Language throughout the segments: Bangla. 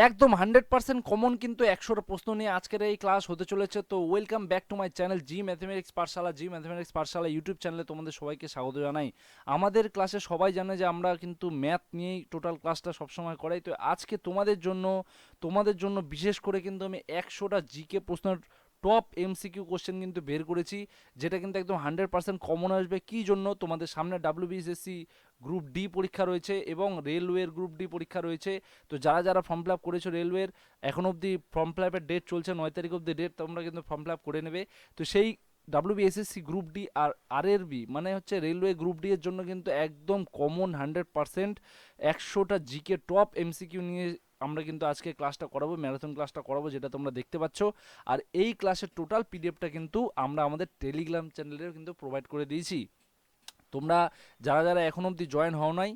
একদম 100% কমন কিন্তু 100টা প্রশ্ন নিয়ে আজকের এই ক্লাস হতে চলেছে। তো welcome back to my channel G mathematics Pathsala YouTube চ্যানেলে তোমাদের সবাইকে স্বাগত জানাই। আমাদের ক্লাসে সবাই জানে যে আমরা কিন্তু ম্যাথ নিয়েই টোটাল ক্লাসটা সবসময় করাই। তো আজকে তোমাদের জন্য বিশেষ করে কিন্তু আমি 100টা জিকে প্রশ্নের টপ এমসিকিউ কোশ্চেন কিন্তু বের করেছি, যেটা কিন্তু একদম 100% কমন আসবে। কি জন্য? তোমাদের সামনে ডাব্লিউবিএসএসসি গ্রুপ ডি পরীক্ষা রয়েছে এবং রেলওয়ের গ্রুপ ডি পরীক্ষা রয়েছে। তো যারা যারা ফর্ম ফিল আপ করেছো রেলওয়ের, এখন অবধি ফর্ম ফিল আপের ডেট চলছে, 9 তারিখ অবধি ডেট, তোমরা কিন্তু ফর্ম ফিল আপ করে নেবে। তো সেই ডাব্লিউবিএসএসসি গ্রুপ ডি আর আরআরবি মানে হচ্ছে রেলওয়ে গ্রুপ ডি এর জন্য কিন্তু একদম কমন 100% 100টা জিকে টপ এমসিকিউ নিয়ে আমরা কিন্তু আজকে ক্লাসটা করাবো, ম্যারাথন ক্লাসটা করাবো, যেটা তোমরা দেখতে পাচ্ছ। আর এই ক্লাসের টোটাল পিডিএফটা কিন্তু আমরা আমাদের টেলিগ্রাম চ্যানেলেও কিন্তু প্রোভাইড করে দিয়েছি। তোমরা যারা যারা এখনও অবধি জয়েন হও নাই,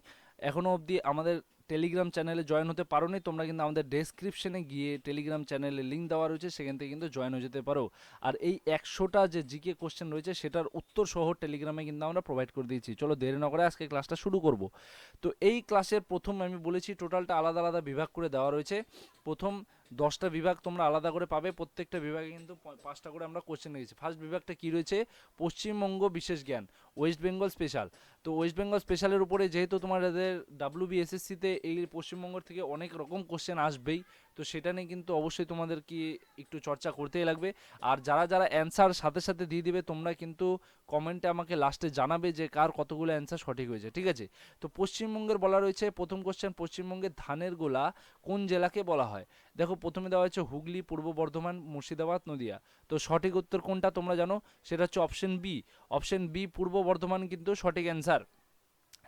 এখনও অবধি আমাদের টেলিগ্রাম চ্যানেলে জয়েন হতে পারো নি, তোমরা কিন্তু আমাদের ডেসক্রিপশনে গিয়ে টেলিগ্রাম চ্যানেলে লিঙ্ক দেওয়া রয়েছে, সেখান থেকে কিন্তু জয়েন হয়ে যেতে পারো। আর এই 100টা যে জিকে কোশ্চেন রয়েছে সেটার উত্তর সহ টেলিগ্রামে কিন্তু আমরা প্রোভাইড করে দিয়েছি। চলো দেরি না করে আজকে ক্লাসটা শুরু করব। তো এই ক্লাসের প্রথম আমি বলেছি টোটালটা আলাদা আলাদা বিভাগ করে দেওয়া রয়েছে। প্রথম 10টা বিভাগ তোমরা আলাদা করে পাবে, প্রত্যেকটা বিভাগে কিন্তু 5টা করে আমরা কোশ্চেন রেখেছি। ফার্স্ট বিভাগটা কি রয়েছে? পশ্চিমবঙ্গ বিশেষ জ্ঞান, ওয়েস্ট বেঙ্গল স্পেশাল। তো ওয়েস্ট বেঙ্গল স্পেশালের উপরে যেহেতু তোমাদের ডাব্লিউবিএসএসসিতে এই পশ্চিমবঙ্গ থেকে অনেক রকম কোশ্চেন আসবেই, তো সেটা নিয়ে কিন্তু অবশ্যই তোমাদের কি একটু চর্চা করতেই লাগবে। আর যারা যারা অ্যান্সার সাথে সাথে দিয়ে দিবে, তোমরা কিন্তু কমেন্টে আমাকে লাস্টে জানাবে যে কার কতগুলো অ্যান্সার সঠিক হয়েছে, ঠিক আছে? তো পশ্চিমবঙ্গের বলা রয়েছে প্রথম কোশ্চেন, পশ্চিমবঙ্গের ধানের গোলা কোন জেলাকে বলা হয়? দেখো প্রথমে দেওয়া হয়েছে হুগলি, পূর্ব বর্ধমান, মুর্শিদাবাদ, নদিয়া। তো সঠিক উত্তর কোনটা তোমরা জানো? সেটা হচ্ছে অপশন বি। অপশন বি পূর্ব বর্ধমান কিন্তু সঠিক অ্যান্সার,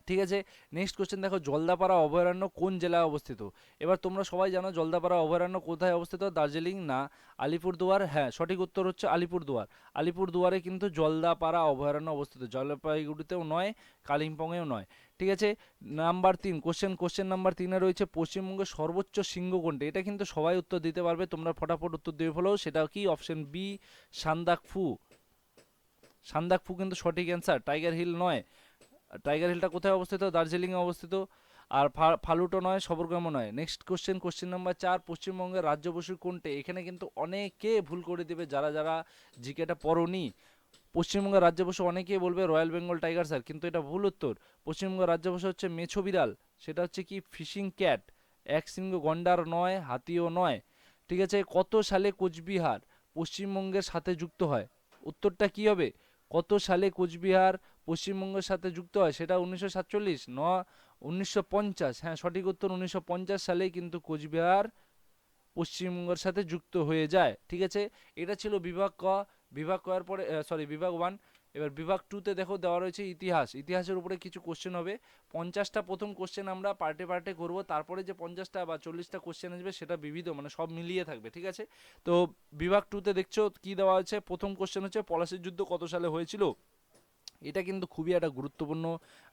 ঠিক আছে। নেক্সট কোশ্চেন দেখো, জলদাপাড়া অভয়ারণ্য কোন জেলায় অবস্থিত? এবার তোমরা সবাই জানো জলদাপাড়া অভয়ারণ্য কোথায় অবস্থিত, দার্জিলিং না আলিপুরদুয়ার? হ্যাঁ, সঠিক উত্তর হচ্ছে আলিপুরদুয়ার। আলিপুরদুয়ারে কিন্তু জলদাপাড়া অভয়ারণ্য অবস্থিত, জলপাইগুড়িতেও নয়, কালিম্পংয়েও নয়, ঠিক আছে। নাম্বার 3 কোশ্চেন নাম্বার 3-এ রয়েছে পশ্চিমবঙ্গের সর্বোচ্চ শৃঙ্গ কোনটি? এটা কিন্তু সবাই উত্তর দিতে পারবে, তোমরা ফটাফট উত্তর দিয়ে ফেলো। সেটা কি? Option B Sandakphu. সান্দাকফু কিন্তু সঠিক অ্যান্সার, টাইগার হিল নয়। টাইগার হিলটা কোথায় অবস্থিত? দার্জিলিংয়ে অবস্থিত। আর ফালুটো নয়, সবরগ্রামও নয়। নেক্সট কোশ্চেন নাম্বার 4, পশ্চিমবঙ্গের রাজ্য পশু কোনটি? এখানে কিন্তু অনেকে ভুল করে দেবে যারা যারা জিকেটা পড়োনি। পশ্চিমবঙ্গের রাজ্য পশু অনেকেই বলবে রয়্যাল বেঙ্গল টাইগার স্যার, কিন্তু এটা ভুল উত্তর। পশ্চিমবঙ্গের রাজ্য পশু হচ্ছে মেছো বিড়াল, সেটা হচ্ছে কি? Fishing cat. এক শৃঙ্গ গন্ডার নয়, হাতিও নয়, ঠিক আছে। কত সালে কোচবিহার পশ্চিমবঙ্গের সাথে যুক্ত হয়? উত্তরটা কি হবে? কত সালে কোচবিহার পশ্চিমবঙ্গের সাথে যুক্ত হয়? সেটা 1947 ন 1950? হ্যাঁ, সঠিক উত্তর 1950 সালেই কিন্তু কোচবিহার পশ্চিমবঙ্গের সাথে যুক্ত হয়ে যায়, ঠিক আছে। এটা ছিল বিভাগ ক। বিভাগ ক এর পরে সরি বিভাগ 1। এবার বিভাগ 2-তে দেখো দেওয়া রয়েছে ইতিহাস। ইতিহাসের উপরে কিছু কোশ্চেন হবে। 50টা প্রথম কোশ্চেন আমরা পার্টে পার্টে করব, তারপরে যে 50টা বা 40টা কোশ্চেন আসবে সেটা বিবিধ মানে সব মিলিয়ে থাকবে, ঠিক আছে। তো বিভাগ 2-তে দেখছো কি দেওয়া আছে? প্রথম কোশ্চেন হচ্ছে পলাশির যুদ্ধ কত সালে হয়েছিল? এটা কিন্তু খুবই একটা গুরুত্বপূর্ণ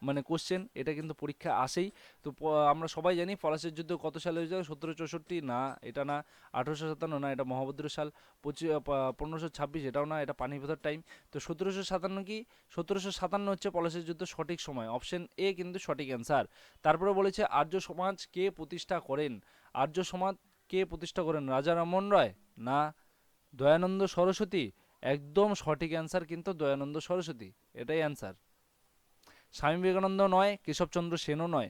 মানে কোশ্চেন, এটা কিন্তু পরীক্ষা আসেই। তো আমরা সবাই জানি পলাশির যুদ্ধ কত সালে হয়েছিল? 1764 না, এটা না। 1857 না, এটা মহাবদ্র সাল। 1526 এটাও না, এটা পানিপথের টাইম। তো 1757 কি? 1757 হচ্ছে পলাশির যুদ্ধ সঠিক সময়, অপশন এ কিন্তু সঠিক অ্যান্সার। তারপরে বলেছে আর্য সমাজ কে প্রতিষ্ঠা করেন? আর্য সমাজ কে প্রতিষ্ঠা করেন? রাজা রামমোহন রায় না দয়ানন্দ সরস্বতী? একদম সঠিক অ্যান্সার কিন্তু দয়ানন্দ সরস্বতী, এটাই অ্যান্সার। স্বামী বিবেকানন্দ নয়, কেশবচন্দ্র সেনও নয়।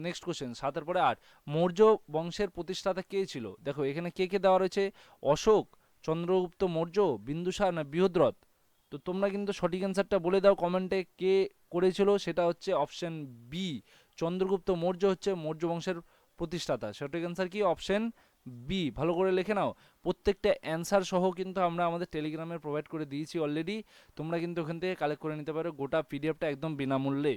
নেক্সট কোশ্চেন 7-এর পরে 8, মৌর্য বংশের প্রতিষ্ঠাতা কে ছিল? দেখো এখানে কে কে দেওয়া রয়েছে? অশোক, চন্দ্রগুপ্ত মৌর্য, বিন্দুসার না বৃহদ্রথ? তো তোমরা কিন্তু সঠিক অ্যান্সারটা বলে দাও কমেন্টে, কে করেছিল? সেটা হচ্ছে অপশন বি, চন্দ্রগুপ্ত মৌর্য হচ্ছে মৌর্য বংশের প্রতিষ্ঠাতা। সঠিক অ্যান্সার কি? Option B. ভালো করে লিখে নাও। প্রত্যেকটা অ্যান্সার সহ কিন্তু আমরা আমাদের টেলিগ্রামে প্রোভাইড করে দিয়েছি অলরেডি, তোমরা কিন্তু ওখান থেকে কালেক্ট করে নিতে পারো গোটা পিডিএফটা একদম বিনামূল্যে।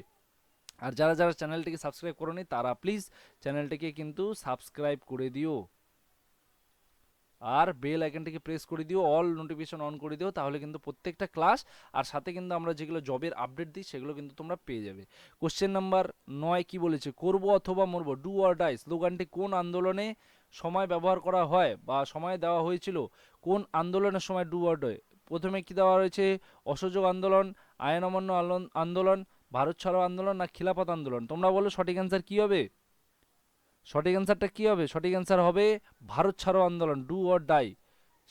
আর যারা যারা চ্যানেলটিকে সাবস্ক্রাইব করোনি তারা প্লিজ চ্যানেলটিকে কিন্তু সাবস্ক্রাইব করে দিও, আর বেল আইকনটিকে প্রেস করে দিও, অল নোটিফিকেশন অন করে দিও, তাহলে কিন্তু প্রত্যেকটা ক্লাস আর সাথে কিন্তু আমরা যেগুলো জবের আপডেট দিই সেগুলো কিন্তু তোমরা পেয়ে যাবে। কোশ্চেন নাম্বার 9 কি বলেছে? করব অথবা মরব, ডু অর ডাই স্লোগানটি কোন আন্দোলনে সময় ব্যবহার করা হয় বা সময় দেওয়া হয়েছিল? কোন আন্দোলনের সময় ডু অর ডাই? প্রথমে কি দেওয়া রয়েছে? অসহযোগ আন্দোলন, আইন অমান্য আন্দোলন, ভারত ছাড়ো আন্দোলন না খিলাফত আন্দোলন? তোমরা বলো সঠিক অ্যান্সার কি হবে? সঠিক অ্যান্সারটা কি হবে? সঠিক অ্যান্সার হবে ভারত ছাড়ো আন্দোলন, ডু অর ডাই।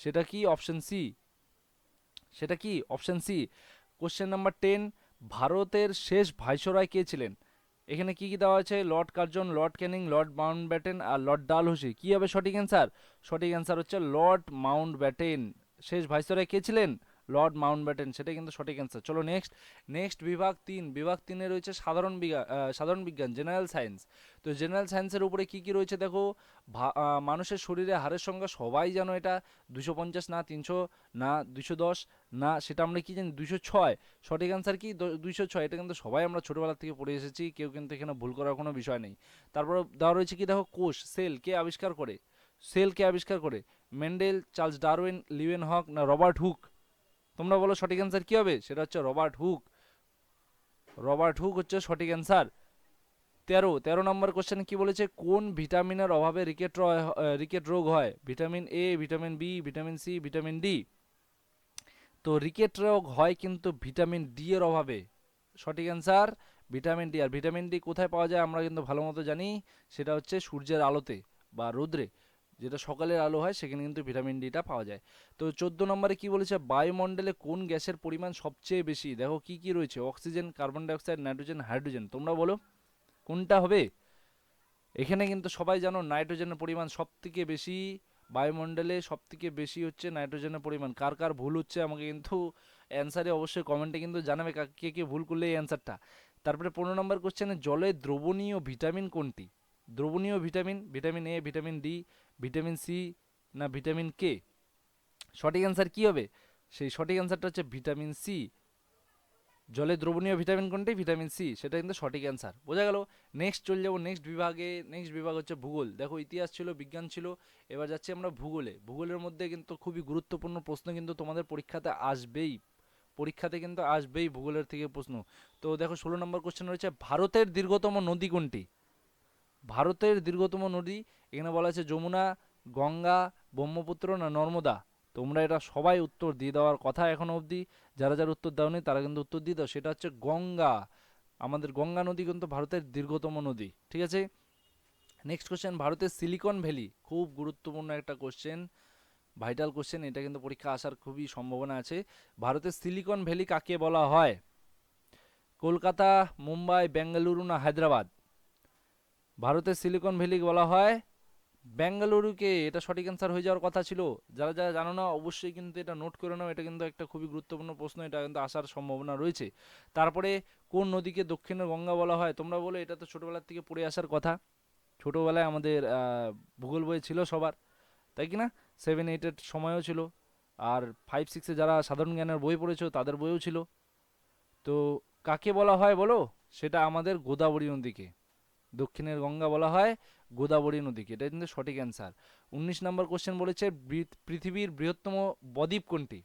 সেটা কি? Option C. সেটা কি? Option C. কোশ্চেন নাম্বার 10, ভারতের শেষ ভাইসরয় কে ছিলেন? এখানে কি কি দেওয়া আছে? Lord Curzon, Lord Canning, Lord Mountbatten আর লর্ড ডালহৌসি। কি হবে সঠিক অ্যান্সার? সঠিক অ্যান্সার হচ্ছে লর্ড মাউন্টব্যাটেন। শেষ ভাইসরয় কে ছিলেন? Lord Mountbatten. সেটাই কিন্তু সঠিক অ্যান্সার। চলো নেক্সট। নেক্সট বিভাগ 3। বিভাগ 3-এ রয়েছে সাধারণ বিজ্ঞান, জেনারেল সায়েন্স। তো জেনারেল সায়েন্সের উপরে কি কি রয়েছে দেখো। মানুষের শরীরে হাড়ের সংখ্যা সবাই জানো, এটা 250 না 300 না 210 না, সেটা আমরা কি জানি 206। সঠিক অ্যান্সার কি? 206। এটা কিন্তু সবাই আমরা ছোটোবেলা থেকে পড়ে এসেছি, কেউ কিন্তু এখানে ভুল করার কোনো বিষয় নেই। তারপর দেওয়া রয়েছে কি দেখো, কোষ, সেল কে আবিষ্কার করে? সেল কে আবিষ্কার করে? মেন্ডেল, চার্লস ডারউইন, লিওয়েন হক না রবার্ট হুক? তোমরা বলো সঠিক অ্যান্সার কি হবে? সেটা হচ্ছে রবার্ট হুক। রবার্ট হুক হচ্ছে সঠিক অ্যান্সার। 13 নম্বর কোশ্চেন কি বলেছে? কোন ভিটামিনের অভাবে রিকেট রোগ হয়? Vitamin A, vitamin B, vitamin C, vitamin D? তো রিকেট রোগ হয় কিন্তু ভিটামিন ডি এর অভাবে। সঠিক অ্যান্সার ভিটামিন ডি। আর ভিটামিন ডি কোথায় পাওয়া যায় আমরা কিন্তু ভালো মতো জানি, সেটা হচ্ছে সূর্যের আলোতে বা রোদ্রে, যেটা সকালের আলো হয় সেখানে কিন্তু ভিটামিন ডিটা পাওয়া যায়। তো 14 নম্বরে কি বলেছে? বায়ুমণ্ডলে কোন গ্যাসের পরিমাণ সবচেয়ে বেশি? দেখো কি কি রয়েছে, oxygen, carbon dioxide, nitrogen, hydrogen. তোমরা বলো কোনটা হবে? এখানে কিন্তু সবাই জানো নাইট্রোজেনের পরিমাণ সব থেকে বেশি। বায়ুমণ্ডলে সব থেকে বেশি হচ্ছে নাইট্রোজেনের পরিমাণ। কার কার ভুল হচ্ছে আমাকে কিন্তু অ্যান্সারে অবশ্যই কমেন্টে কিন্তু জানাবে কে কে ভুল করলে এই অ্যান্সারটা। তারপরে 15 নম্বর কোশ্চেনে জলে দ্রবণীয় ভিটামিন কোনটি? দ্রবণীয় vitamin, vitamin A, vitamin D, vitamin C না ভিটামিন কে? সঠিক অ্যান্সার কি হবে? সেই সঠিক অ্যান্সারটা হচ্ছে ভিটামিন সি। জলে দ্রবণীয় ভিটামিন কোনটি? Vitamin C. সেটা কিন্তু সঠিক অ্যান্সার। বোঝা গেল? নেক্সট চলে যাবো নেক্সট বিভাগে। নেক্সট বিভাগ হচ্ছে ভূগোল। দেখো ইতিহাস ছিল, বিজ্ঞান ছিল, এবার যাচ্ছি আমরা ভূগোলে। ভূগোলের মধ্যে কিন্তু খুবই গুরুত্বপূর্ণ প্রশ্ন কিন্তু তোমাদের পরীক্ষাতে আসবেই। পরীক্ষাতে কিন্তু আসবেই ভূগোলের থেকে প্রশ্ন। তো দেখো 16 নম্বর কোশ্চেন রয়েছে, ভারতের দীর্ঘতম নদী কোনটি? ভারতের দীর্ঘতম নদী, এখানে বলা আছে যমুনা, গঙ্গা, ব্রহ্মপুত্র না নর্মদা? তোমরা এটা সবাই উত্তর দিয়ে দেওয়ার কথা এখনো অবধি। যারা যারা উত্তর দাওনি তারা কিন্তু উত্তর দিয়ে দাও, সেটা হচ্ছে গঙ্গা। আমাদের গঙ্গা নদী কিন্তু ভারতের দীর্ঘতম নদী। ঠিক আছে। নেক্সট কোশ্চেন, ভারতের সিলিকন ভ্যালি, খুব গুরুত্বপূর্ণ একটা কোশ্চেন, ভাইটাল কোশ্চেন, এটা কিন্তু পরীক্ষা আসার খুবই সম্ভাবনা আছে। ভারতের সিলিকন ভ্যালি কাকে বলা হয়? কলকাতা, মুম্বাই, বেঙ্গালুরু না হায়দ্রাবাদ? ভারতের সিলিকন ভ্যালি বলা হয় বেঙ্গালুরুকে। এটা সঠিক অ্যান্সার হয়ে যাওয়ার কথা ছিল। যারা যারা জানো না অবশ্যই কিন্তু এটা নোট করে নাও, এটা কিন্তু একটা খুবই গুরুত্বপূর্ণ প্রশ্ন, এটা কিন্তু আসার সম্ভাবনা রয়েছে। তারপরে কোন নদীকে দক্ষিণের গঙ্গা বলা হয়? তোমরা বলো, এটা তো ছোটোবেলার থেকে পড়ে আসার কথা, ছোটোবেলায় আমাদের ভূগোল বই ছিল সবার, তাই কি না? 7, 8-এর সময়ও ছিল, আর 5, 6-এ যারা সাধারণ জ্ঞানের বই পড়েছো তাদের বইও ছিল। তো কাকে বলা হয় বলো? সেটা আমাদের গোদাবরী নদীকে। দক্ষিণের গঙ্গা বলা হয় গোদাবরী নদীকে। এটা কিন্তু সঠিক অ্যান্সার। 19 নম্বর কোশ্চেন বলেছে, পৃথিবীর বৃহত্তম বদ্বীপ কোনটি?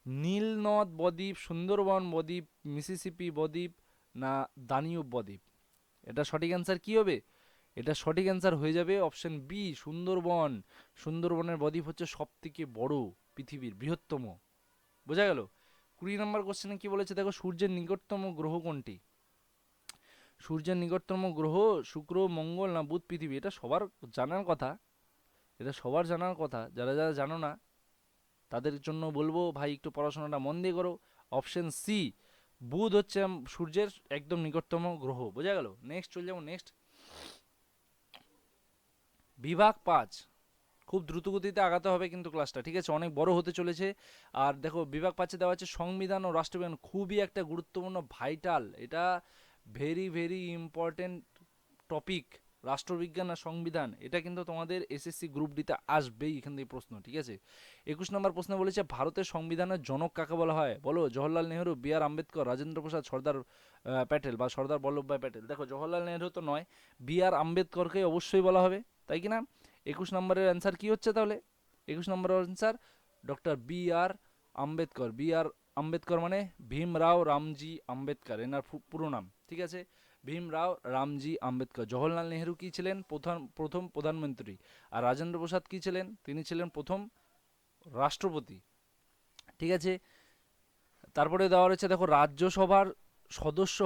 নীলনদ বদ্বীপ, সুন্দরবন বদ্বীপ, মিসিসিপি বদ্বীপ না দানিউব বদ্বীপ? এটা সঠিক অ্যান্সার কি হবে? এটা সঠিক অ্যান্সার হয়ে যাবে অপশন বি, সুন্দরবন। সুন্দরবনের বদ্বীপ হচ্ছে সব থেকে বড়, পৃথিবীর বৃহত্তম। বোঝা গেল? 20 নম্বর কোশ্চেনে কি বলেছে দেখো, সূর্যের নিকটতম গ্রহ কোনটি? সূর্যের নিকটতম গ্রহ শুক্র, মঙ্গল না বুধ, পৃথিবী? এটা সবার জানার কথা, এটা সবার জানার কথা। যারা যারা জানো না তাদের জন্য বলবো ভাই একটু পড়াশোনাটা মন দিয়ে করো। অপশন সি, বুধ হচ্ছে সূর্যের একদম নিকটতম গ্রহ। বোঝা গেল? নেক্সট চলে যাবো নেক্সট। বিভাগ 5, খুব দ্রুতগতিতে আগাতে হবে কিন্তু ক্লাসটা, ঠিক আছে? অনেক বড় হতে চলেছে। আর দেখো বিভাগ 5-এ দেওয়া আছে সংবিধান ও রাষ্ট্রবিজ্ঞান, খুবই একটা গুরুত্বপূর্ণ ভাইটাল, এটা ভেরি ভেরি ইম্পর্টেন্ট টপিক। রাষ্ট্রবিজ্ঞান আর সংবিধান, এটা কিন্তু তোমাদের এসএসসি গ্রুপ ডিতে আসবেই এখান থেকে প্রশ্ন, ঠিক আছে? 21 নম্বর প্রশ্ন বলেছে, ভারতের সংবিধানের জনক কাকে বলা হয়? বলো, জওহরলাল নেহরু, বি আর আম্বেদকর, রাজেন্দ্র প্রসাদ, সর্দার প্যাটেল বা সর্দার বল্লভভাই প্যাটেল? দেখো জওহরলাল নেহরু তো নয়, বি আর আম্বেদকরকে অবশ্যই বলা হবে, তাই কি না? 21 নম্বরের অ্যান্সার কি হচ্ছে তাহলে? 21 নম্বরের অ্যান্সার ডক্টর বি আর আম্বেদকর। বি আর আম্বেদকর মানে ভীমরাও রামজি আম্বেদকর, এনার পুরো নাম, ঠিক আছে? ভীমরাও রামজি আম্বেদকর। জওহরলাল নেহরু কি ছিলেন? প্রথম প্রধানমন্ত্রী। আর রাজেন্দ্র প্রসাদ কি ছিলেন? তিনি ছিলেন প্রথম রাষ্ট্রপতি, ঠিক আছে? তারপরে দেওয়া রয়েছে দেখো, রাজ্যসভার সদস্য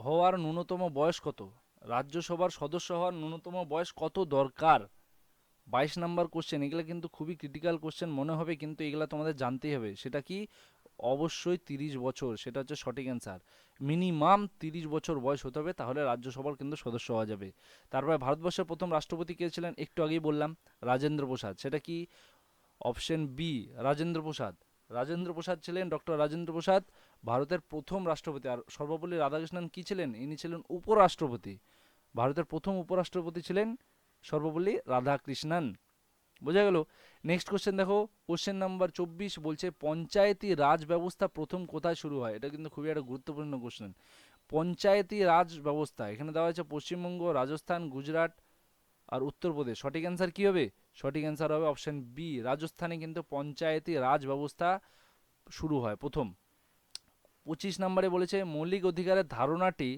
হওয়ার ন্যূনতম বয়স কত? রাজ্যসভার সদস্য হওয়ার ন্যূনতম বয়স কত দরকার? 22 নম্বর কোশ্চেন, এগুলো কিন্তু খুবই ক্রিটিক্যাল কোশ্চেন মনে হবে, কিন্তু এগুলো তোমাদের জানতেই হবে। সেটা কি? অবশ্যই 30 বছর, সেটা হচ্ছে সঠিক অ্যান্সার। মিনিমাম 30 বছর বয়স হতে হবে, তাহলে রাজ্যসভার কিন্তু সদস্য হওয়া যাবে। তারপরে ভারতবর্ষের প্রথম রাষ্ট্রপতি কে ছিলেন? একটু আগেই বললাম, রাজেন্দ্র প্রসাদ। সেটা কি? Option B, Rajendra Prasad. রাজেন্দ্র প্রসাদ ছিলেন, ডক্টর রাজেন্দ্র প্রসাদ ভারতের প্রথম রাষ্ট্রপতি। আর সর্বপল্লী রাধাকৃষ্ণন কি ছিলেন? ইনি ছিলেন উপরাষ্ট্রপতি। ভারতের প্রথম উপরাষ্ট্রপতি ছিলেন সর্বপল্লী রাধাকৃষ্ণন। বোঝা গেল? নেক্সট কোশ্চেন দেখো, কোশ্চেন নাম্বার 24 বলছে পঞ্চায়েতি রাজ ব্যবস্থা প্রথম কোথায় শুরু হয়? এটা কিন্তু খুবই একটা গুরুত্বপূর্ণ কোশ্চেন। পঞ্চায়েতি রাজ ব্যবস্থা এখানে দেওয়া হয়েছে পশ্চিমবঙ্গ, রাজস্থান, গুজরাট আর উত্তরপ্রদেশ। সঠিক অ্যান্সার কি হবে? সঠিক অ্যান্সার হবে অপশন বি, রাজস্থানে কিন্তু পঞ্চায়েতি রাজ ব্যবস্থা শুরু হয় প্রথম। 25 নম্বরে বলেছে মৌলিক অধিকারের ধারণাটি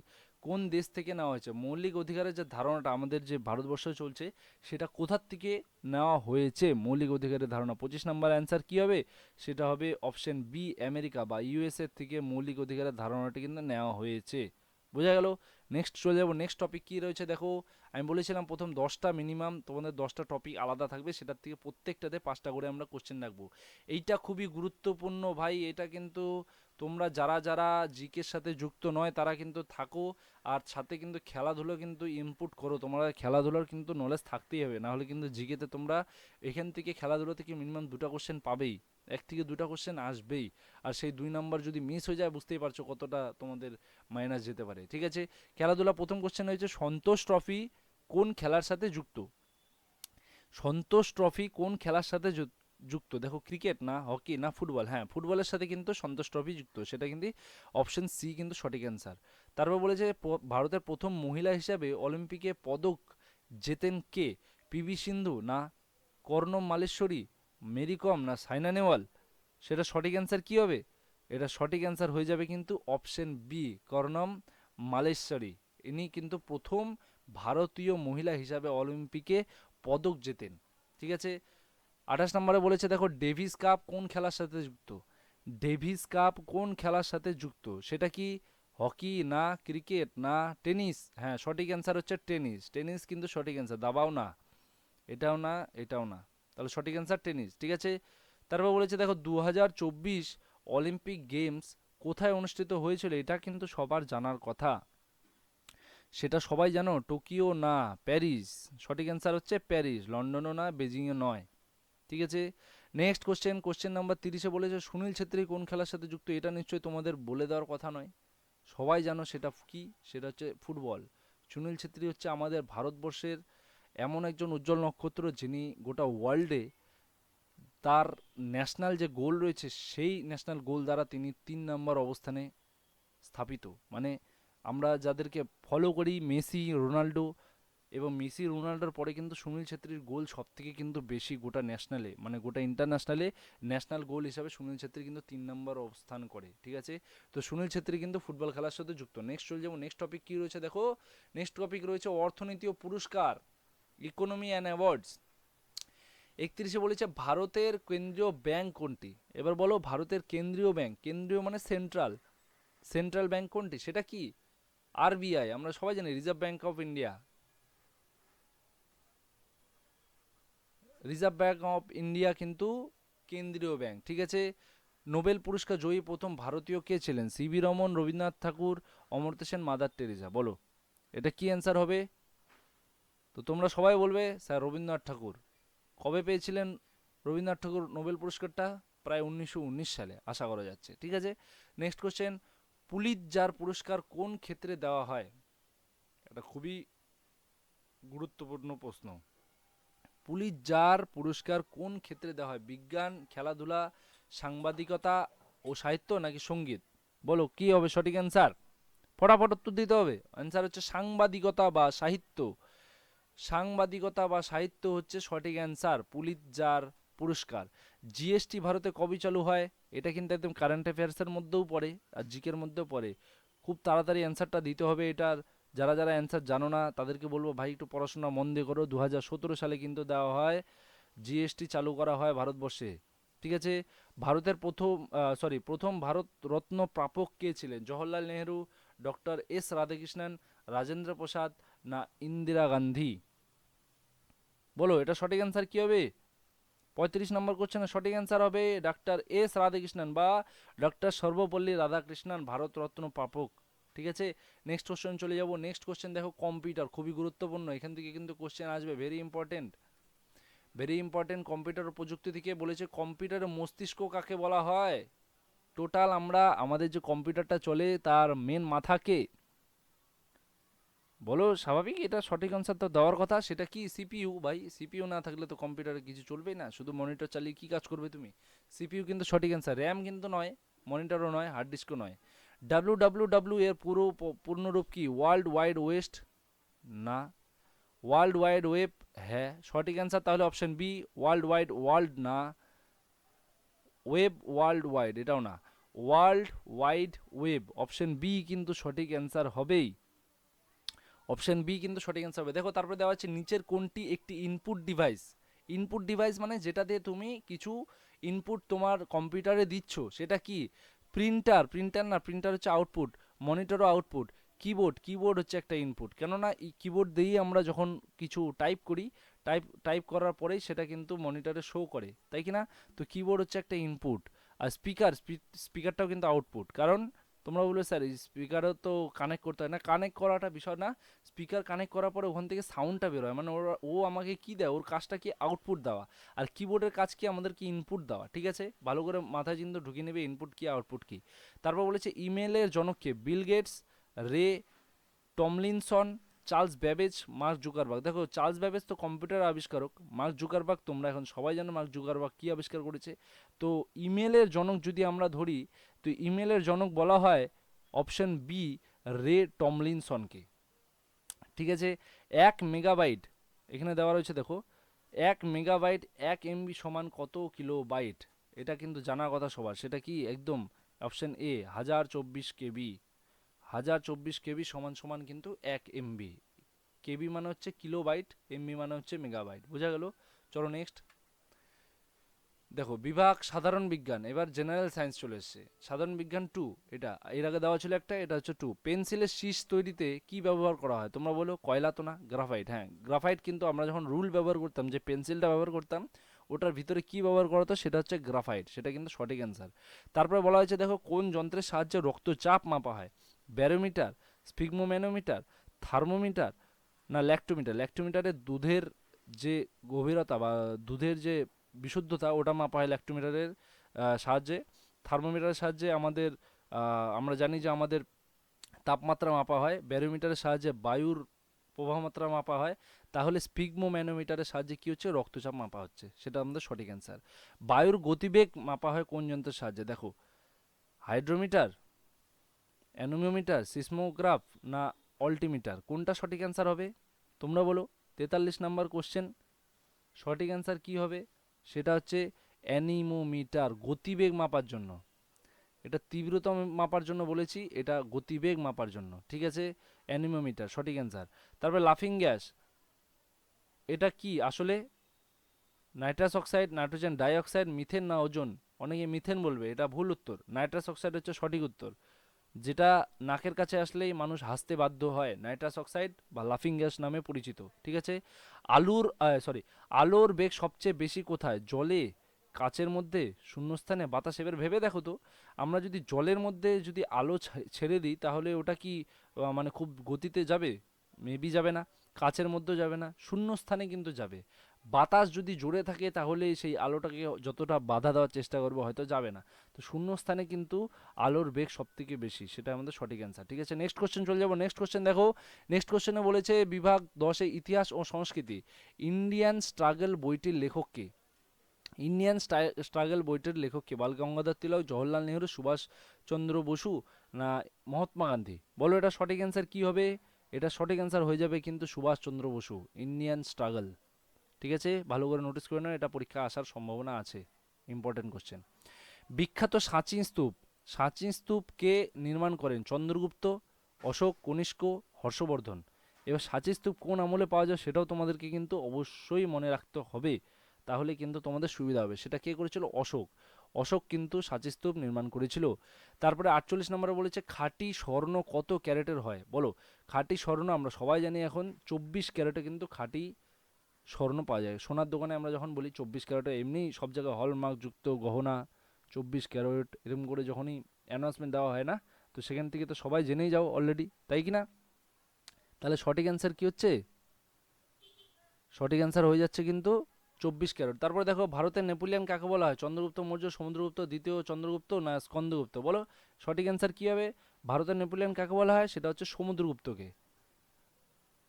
কোন দেশ থেকে নেওয়া হয়েছে? মৌলিক অধিকারের যে ধারণাটা আমাদের যে ভারতবর্ষে চলছে, সেটা কোথার থেকে নেওয়া হয়েছে? মৌলিক অধিকারের ধারণা 25 নম্বর অ্যান্সার কি হবে? সেটা হবে অপশন বি, আমেরিকা বা ইউএসএ থেকে মৌলিক অধিকারের ধারণাটি কিন্তু নেওয়া হয়েছে। বোঝা গেল? নেক্সট চলে যাবো, নেক্সট টপিক কি রয়েছে দেখো। আমি বলেছিলাম প্রথম 10টা মিনিমাম তোমাদের 10টা টপিক আলাদা থাকবে, সেটার থেকে প্রত্যেকটাতে 5টা করে আমরা কোশ্চেন রাখবো। এইটা খুবই গুরুত্বপূর্ণ ভাই, এটা কিন্তু তোমরা যারা যারা জিকের সাথে যুক্ত নয় তারা কিন্তু থাকো, আর সাথে কিন্তু খেলাধুলো কিন্তু ইনপুট করো। তোমরা খেলাধুলার কিন্তু নলেজ থাকতেই হবে, না হলে কিন্তু জিকেতে তোমরা এখান থেকে খেলাধুলো থেকে মিনিমাম 2টা কোশ্চেন পাবেই, 1 থেকে 2টা কোশ্চেন আসবেই। আর সেই 2 নাম্বার যদি মিস হয়ে যায়, বুঝতেই পারছো কতটা তোমাদের মাইনাস যেতে পারে। ঠিক আছে, খেলাধুলা প্রথম কোশ্চেন হয়েছে সন্তোষ ট্রফি কোন খেলার সাথে যুক্ত? সন্তোষ ট্রফি কোন খেলার সাথে যুক্ত? দেখো, ক্রিকেট না, হকি না, ফুটবল? হ্যাঁ, ফুটবলের সাথে কিন্তু সন্তোষ ট্রফি যুক্ত, সেটা কিন্তু অপশন সি কিন্তু সঠিক অ্যান্সার। তারপর বলেছে ভারতের প্রথম মহিলা হিসাবে অলিম্পিকে পদক জেতেন কে? পিভি সিন্ধু না কর্ণম মালেশ্বরী, মেরি কম না সাইনা নেওয়াল? সেটা সঠিক অ্যান্সার কি হবে? এটা সঠিক অ্যান্সার হয়ে যাবে কিন্তু অপশন বি, কর্ণম মালেশ্বরী। ইনি কিন্তু প্রথম ভারতীয় মহিলা হিসাবে অলিম্পিকে পদক জেতেন। ঠিক আছে, 28 নম্বরে বলেছে দেখো ডেভিস কাপ কোন খেলার সাথে যুক্ত? ডেভিস কাপ কোন খেলার সাথে যুক্ত? সেটা কি হকি না ক্রিকেট না টেনিস? হ্যাঁ, সঠিক অ্যান্সার হচ্ছে টেনিস। টেনিস কিন্তু সঠিক অ্যান্সার, দাবাও না, এটাও না, এটাও না। তাহলে সঠিক অ্যান্সার টেনিস। ঠিক আছে, তারপর বলেছে দেখো 2024 অলিম্পিক গেমস কোথায় অনুষ্ঠিত হয়েছিল? এটা কিন্তু সবার জানার কথা, সেটা সবাই জানো, টোকিও না প্যারিস? সঠিক অ্যান্সার হচ্ছে প্যারিস, লন্ডনও না, বেজিংও নয়। ঠিক আছে, নেক্সট কোশ্চেন, কোশ্চেন নাম্বার 30-এ বলেছে সুনীল ছেত্রী কোন খেলার সাথে যুক্ত? এটা নিশ্চয়ই তোমাদের বলে দেওয়ার কথা নয়, সবাই জানো সেটা কি, সেটা হচ্ছে ফুটবল। সুনীল ছেত্রী হচ্ছে আমাদের ভারতবর্ষের এমন একজন উজ্জ্বল নক্ষত্র, যিনি গোটা ওয়ার্ল্ডে তার ন্যাশনাল যে গোল রয়েছে, সেই ন্যাশনাল গোল দ্বারা তিনি 3 নম্বর অবস্থানে স্থাপিত। মানে আমরা যাদেরকে ফলো করি, মেসি, রোনাল্ডো, এবং মেসি রোনাল্ডোর পরে কিন্তু সুনীল ছেত্রীর গোল সব থেকে কিন্তু বেশি গোটা ন্যাশনালে, মানে গোটা ইন্টারন্যাশনালে ন্যাশনাল গোল হিসাবে সুনীল ছেত্রী কিন্তু 3 নম্বর অবস্থান করে। ঠিক আছে, তো সুনীল ছেত্রী কিন্তু ফুটবল খেলার সাথে যুক্ত। নেক্সট চলে যাবো, নেক্সট টপিক কি রয়েছে দেখো। নেক্সট টপিক রয়েছে অর্থনীতি ও পুরস্কার, ইকোনমি অ্যান্ড অ্যাওয়ার্ডস। 31-এ বলেছে ভারতের কেন্দ্রীয় ব্যাংক কোনটি? এবার বলো, ভারতের কেন্দ্রীয় ব্যাংক, কেন্দ্রীয় মানে সেন্ট্রাল, সেন্ট্রাল ব্যাংক কোনটি? সেটা কি? আরবিআই, আমরা সবাই জানি reserve bank of India. Reserve bank of India কিন্তু কেন্দ্রীয় ব্যাংক। ঠিক আছে, নোবেল পুরস্কার জয়ী প্রথম ভারতীয় কে ছিলেন? সিভি রমন, রবীন্দ্রনাথ ঠাকুর, অমর্ত্য সেন, মাদার টেরেসা? বলো, এটা কি অ্যান্সার হবে? তো তোমরা সবাই বলবে স্যার রবীন্দ্রনাথ ঠাকুর। কবে পেয়েছিলেন রবীন্দ্রনাথ ঠাকুর নোবেল পুরস্কারটা? প্রায় 1919 সালে আশা করা যাচ্ছে। ঠিক আছে, নেক্সট কোশ্চেন, পুলিৎজার পুরস্কার কোন ক্ষেত্রে দেওয়া হয়? এটা খুবই গুরুত্বপূর্ণ প্রশ্ন। পুলিৎজার পুরস্কার কোন ক্ষেত্রে দেওয়া হয়? বিজ্ঞান, খেলাধুলা, সাংবাদিকতা ও সাহিত্য নাকি সঙ্গীত? বলো কি হবে সঠিক অ্যান্সার? ফটাফট উত্তর দিতে হবে। অ্যান্সার হচ্ছে সাংবাদিকতা বা সাহিত্য। সাংবাদিকতা বা সাহিত্য হচ্ছে সঠিক অ্যান্সার পুলিৎজার পুরস্কার। জিএসটি ভারতে কবে চালু হয়? এটা কিন্তু একদম কারেন্ট অ্যাফেয়ার্সের মধ্যেও পড়ে আর জিকের মধ্যেও পড়ে। খুব তাড়াতাড়ি অ্যান্সারটা দিতে হবে এটার। যারা যারা অ্যান্সার জানো না তাদেরকে বলবো ভাই একটু পড়াশোনা মন দিয়ে করো। 2017 সালে কিন্তু দেওয়া হয়, জিএসটি চালু করা হয় ভারতবর্ষে। ঠিক আছে, ভারতের প্রথম ভারত রত্ন প্রাপক কে ছিলেন? জওহরলাল নেহেরু, ডক্টর এস রাধাকৃষ্ণন, রাজেন্দ্র প্রসাদ না ইন্দিরা গান্ধী? বলো এটা সঠিক অ্যান্সার কি হবে? 35 নম্বর কোশ্চেনের সঠিক অ্যান্সার হবে ডাক্তার এস রাধাকৃষ্ণন বা ডক্টর সর্বপল্লী রাধাকৃষ্ণন, ভারতরত্ন প্রাপক। ঠিক আছে, নেক্সট কোশ্চেন চলে যাব। নেক্সট কোশ্চেন দেখো, কম্পিউটার খুবই গুরুত্বপূর্ণ, এখান থেকে কিন্তু কোশ্চেন আসবে, very important, very important. Computer প্রযুক্তি থেকে বলেছে কম্পিউটারের মস্তিষ্ক কাকে বলা হয়? টোটাল আমরা আমাদের যে কম্পিউটারটা চলে তার মেন মাথাকে বলো। স্বাভাবিক, এটা সঠিক আনসার তো দেওয়ার কথা। সেটা কি? সিপিইউ ভাই। সিপিইউ না থাকলে তো কম্পিউটারে কিছু চলবেই না, শুধু মনিটর চালিয়ে কি কাজ করবে তুমি? সিপিইউ কিন্তু সঠিক আনসার। র্যাম কিন্তু নয়, মনিটরও নয়, হার্ড ডিস্কও নয়। ডাব্লু এর পুরো পূর্ণরূপ কি? World wide waste? না। World wide web? হ্যাঁ সঠিক অ্যান্সার তাহলে option B, world wide. World না, ওয়েব ওয়ার্ল্ড ওয়াইড এটাও না, world wide web, option B কিন্তু সঠিক অ্যান্সার হবেই, অপশন বি কিন্তু সঠিক অ্যান্সার হবে। দেখো তারপরে দেওয়া আছে নিচের কোনটি একটি ইনপুট ডিভাইস? ইনপুট ডিভাইস মানে যেটা দিয়ে তুমি কিছু ইনপুট তোমার কম্পিউটারে দিচ্ছ, সেটা কি? প্রিন্টার? প্রিন্টার না, প্রিন্টার হচ্ছে আউটপুট, মনিটরও আউটপুট। কিবোর্ড? কিবোর্ড হচ্ছে একটা ইনপুট, কেননা এই কিবোর্ড দিয়েই আমরা যখন কিছু টাইপ করি, টাইপ টাইপ করার পরেই সেটা কিন্তু মনিটরে শো করে, তাই কি না? তো কিবোর্ড হচ্ছে একটা ইনপুট। আর স্পিকার, স্পিকারটাও কিন্তু আউটপুট, কারণ তোমরা বলবে স্যার স্পিকারও তো কানেক্ট করতে হয় না, কানেক্ট করাটা বিষয় না, স্পিকার কানেক্ট করার পরে ওখান থেকে সাউন্ডটা বের হয়, মানে ও আমাকে কি দেয়, ওর কাজটা কি? আউটপুট দেওয়া। আর কিবোর্ডের কাজ কি? আমাদেরকে ইনপুট দেওয়া। ঠিক আছে, ভালো করে মাথায় কিন্তু ঢুকিয়ে নেবে ইনপুট কি আউটপুট কি। তারপর বলেছে ইমেলের জনককে? Bill Gates, Ray Tomlinson, Charles Babbage, Mark Zuckerberg. দেখো চার্লস ব্যাবেজ তো কম্পিউটার আবিষ্কারক, মার্ক জুকারবার্গ তোমরা এখন সবাই জানো মার্ক জুকারবার্গ কী আবিষ্কার করেছে। তো ইমেলের জনক যদি আমরা ধরি, তো ইমেলের জনক বলা হয় অপশন বি, রে টমলিনসনকে। ঠিক আছে, 1 মেগাবাইট এখানে দেওয়া রয়েছে, দেখো 1 মেগাবাইট 1 MB সমান কত কিলো বাইট? এটা কিন্তু জানার কথা সবার, সেটা কি? একদম অপশন এ, 1024 KB। 1024 KB সমান সমান কিন্তু 1 MB। কেবি মানে হচ্ছে কিলোবাইট, এমবি মানে হচ্ছে মেগাবাইট, বোঝা গেল? চলো নেক্সট দেখো, বিভাগ সাধারণ বিজ্ঞান, এবার জেনারেল সায়েন্স চলে এসছে। সাধারণ বিজ্ঞান 2, এটা এর আগে দেওয়া ছিল একটা, এটা হচ্ছে 2। পেন্সিলের শীষ তৈরিতে কি ব্যবহার করা হয়? তোমরা বলো কয়লা তো না, গ্রাফাইট। হ্যাঁ গ্রাফাইট, কিন্তু আমরা যখন রুল ব্যবহার করতাম, যে পেন্সিলটা ব্যবহার করতাম, ওটার ভিতরে কি ব্যবহার করা হতো? সেটা হচ্ছে গ্রাফাইট, সেটা কিন্তু সঠিক অ্যান্সার। তারপরে বলা হয়েছে দেখো কোন যন্ত্রের সাহায্যে রক্তচাপ মাপা হয়? ব্যারোমিটার, স্পিগমোম্যানোমিটার, থার্মোমিটার, না ল্যাক্টোমিটার? ল্যাক্টোমিটারের দুধের যে গভীরতা বা দুধের যে বিশুদ্ধতা, ওটা মাপা হয় ল্যাক্টোমিটারের সাহায্যে। থার্মোমিটারের সাহায্যে আমাদের আমরা জানি যে আমাদের তাপমাত্রা মাপা হয়। ব্যারোমিটারের সাহায্যে বায়ুর প্রবাহ মাত্রা মাপা হয়। তাহলে স্পিগমোম্যানোমিটারের সাহায্যে কী হচ্ছে? রক্তচাপ মাপা হচ্ছে, সেটা আমাদের সঠিক অ্যান্সার। বায়ুর গতিবেগ মাপা হয় কোন যন্ত্রের সাহায্যে? দেখো হাইড্রোমিটার, অ্যানোমিওমিটার, সিসমোগ্রাফ, না অল্টিমিটার? কোনটা সঠিক অ্যান্সার হবে তোমরা বলো? 43 নম্বর কোশ্চেন, সঠিক অ্যান্সার কি হবে? সেটা হচ্ছে অ্যানিমোমিটার, গতিবেগ মাপার জন্য। এটা তীব্রতা মাপার জন্য বলেছি, এটা গতিবেগ মাপার জন্য। ঠিক আছে, অ্যানিমোমিটার সঠিক অ্যান্সার। তারপরে লাফিং গ্যাস, এটা কি আসলে? Nitrous oxide, nitrogen dioxide, methane, না ওজোন? অনেকে মিথেন বলবে, এটা ভুল উত্তর। নাইট্রাস অক্সাইড হচ্ছে সঠিক উত্তর, যেটা নাকের কাছে আসলেই মানুষ হাসতে বাধ্য হয়, নাইট্রাস অক্সাইড বা লাফিং গ্যাস নামে পরিচিত। ঠিক আছে, আলোর বেগ সবচেয়ে বেশি কোথায়? জলে, কাচের মধ্যে, শূন্যস্থানে, বাতাসে? এবার ভেবে দেখো তো, আমরা যদি জলের মধ্যে যদি আলো ছেড়ে দিই, তাহলে ওটা কি মানে খুব গতিতে যাবে? মেবি যাবে না। কাচের মধ্যেও যাবে না, শূন্যস্থানে কিন্তু যাবে। বাতাস যদি জোরে থাকে, তাহলে সেই আলোটাকে যতটা বাধা দেওয়ার চেষ্টা করবো হয়তো যাবে না। তো শূন্যস্থানে কিন্তু আলোর বেগ সব থেকে বেশি, সেটা আমাদের সঠিক অ্যান্সার। ঠিক আছে, নেক্সট কোশ্চেন চলে যাবো। নেক্সট কোশ্চেন দেখো, নেক্সট কোশ্চেনে বলেছে বিভাগ 10-এ ইতিহাস ও সংস্কৃতি, ইন্ডিয়ান স্ট্রাগল বইটির লেখককে? ইন্ডিয়ান স্ট্রাগল বইটির লেখককে? বাল গঙ্গাধর তিলক, জওহরলাল নেহরু, সুভাষচন্দ্র বসু, না মহাত্মা গান্ধী? বলো এটা সঠিক অ্যান্সার কি হবে? এটা সঠিক অ্যান্সার হয়ে যাবে কিন্তু সুভাষচন্দ্র বসু, ইন্ডিয়ান স্ট্রাগল। ঠিক আছে, ভালো করে নোটিস করে নাও, এটা পরীক্ষা আসার সম্ভাবনা আছে, ইম্পর্টেন্ট কোশ্চেন। বিখ্যাত সাঁচি স্তূপ কে নির্মাণ করেন? চন্দ্রগুপ্ত, অশোক, কনিষ্ক, হর্ষবর্ধন? এবার সাঁচি স্তূপ কোন আমলে পাওয়া যায় সেটাও তোমাদেরকে কিন্তু অবশ্যই মনে রাখতে হবে, তাহলে কিন্তু তোমাদের সুবিধা হবে। সেটা কে করেছিল? অশোক। অশোক কিন্তু সাঁচিস্তূপ নির্মাণ করেছিল। তারপরে 48 নম্বরে বলেছে খাঁটি স্বর্ণ কত ক্যারেটের হয় বলো। খাঁটি স্বর্ণ আমরা সবাই জানি এখন 24 ক্যারেটে কিন্তু খাঁটি স্বর্ণ পাওয়া যায়। সোনার দোকানে আমরা যখন বলি 24 ক্যারেটে, এমনি সব জায়গায় হলমার্ক যুক্ত গহনা 24 ক্যারেট এরকম করে যখনই অ্যানাউন্সমেন্ট দেওয়া হয় না, তো সেখান থেকে তো সবাই জেনেই যাও অলরেডি, তাই কি না? তাহলে সঠিক অ্যান্সার কি হচ্ছে? সঠিক অ্যান্সার হয়ে যাচ্ছে কিন্তু 24 ক্যারেট। তারপরে দেখো ভারতের নেপোলিয়ন কাকে বলা হয়? চন্দ্রগুপ্ত মৌর্য, সমুদ্রগুপ্ত দ্বিতীয়, চন্দ্রগুপ্ত না স্কন্দগুপ্ত? বলো সঠিক অ্যান্সার কি হবে? ভারতের নেপোলিয়ন কাকে বলা হয়? সেটা হচ্ছে সমুদ্রগুপ্তকে।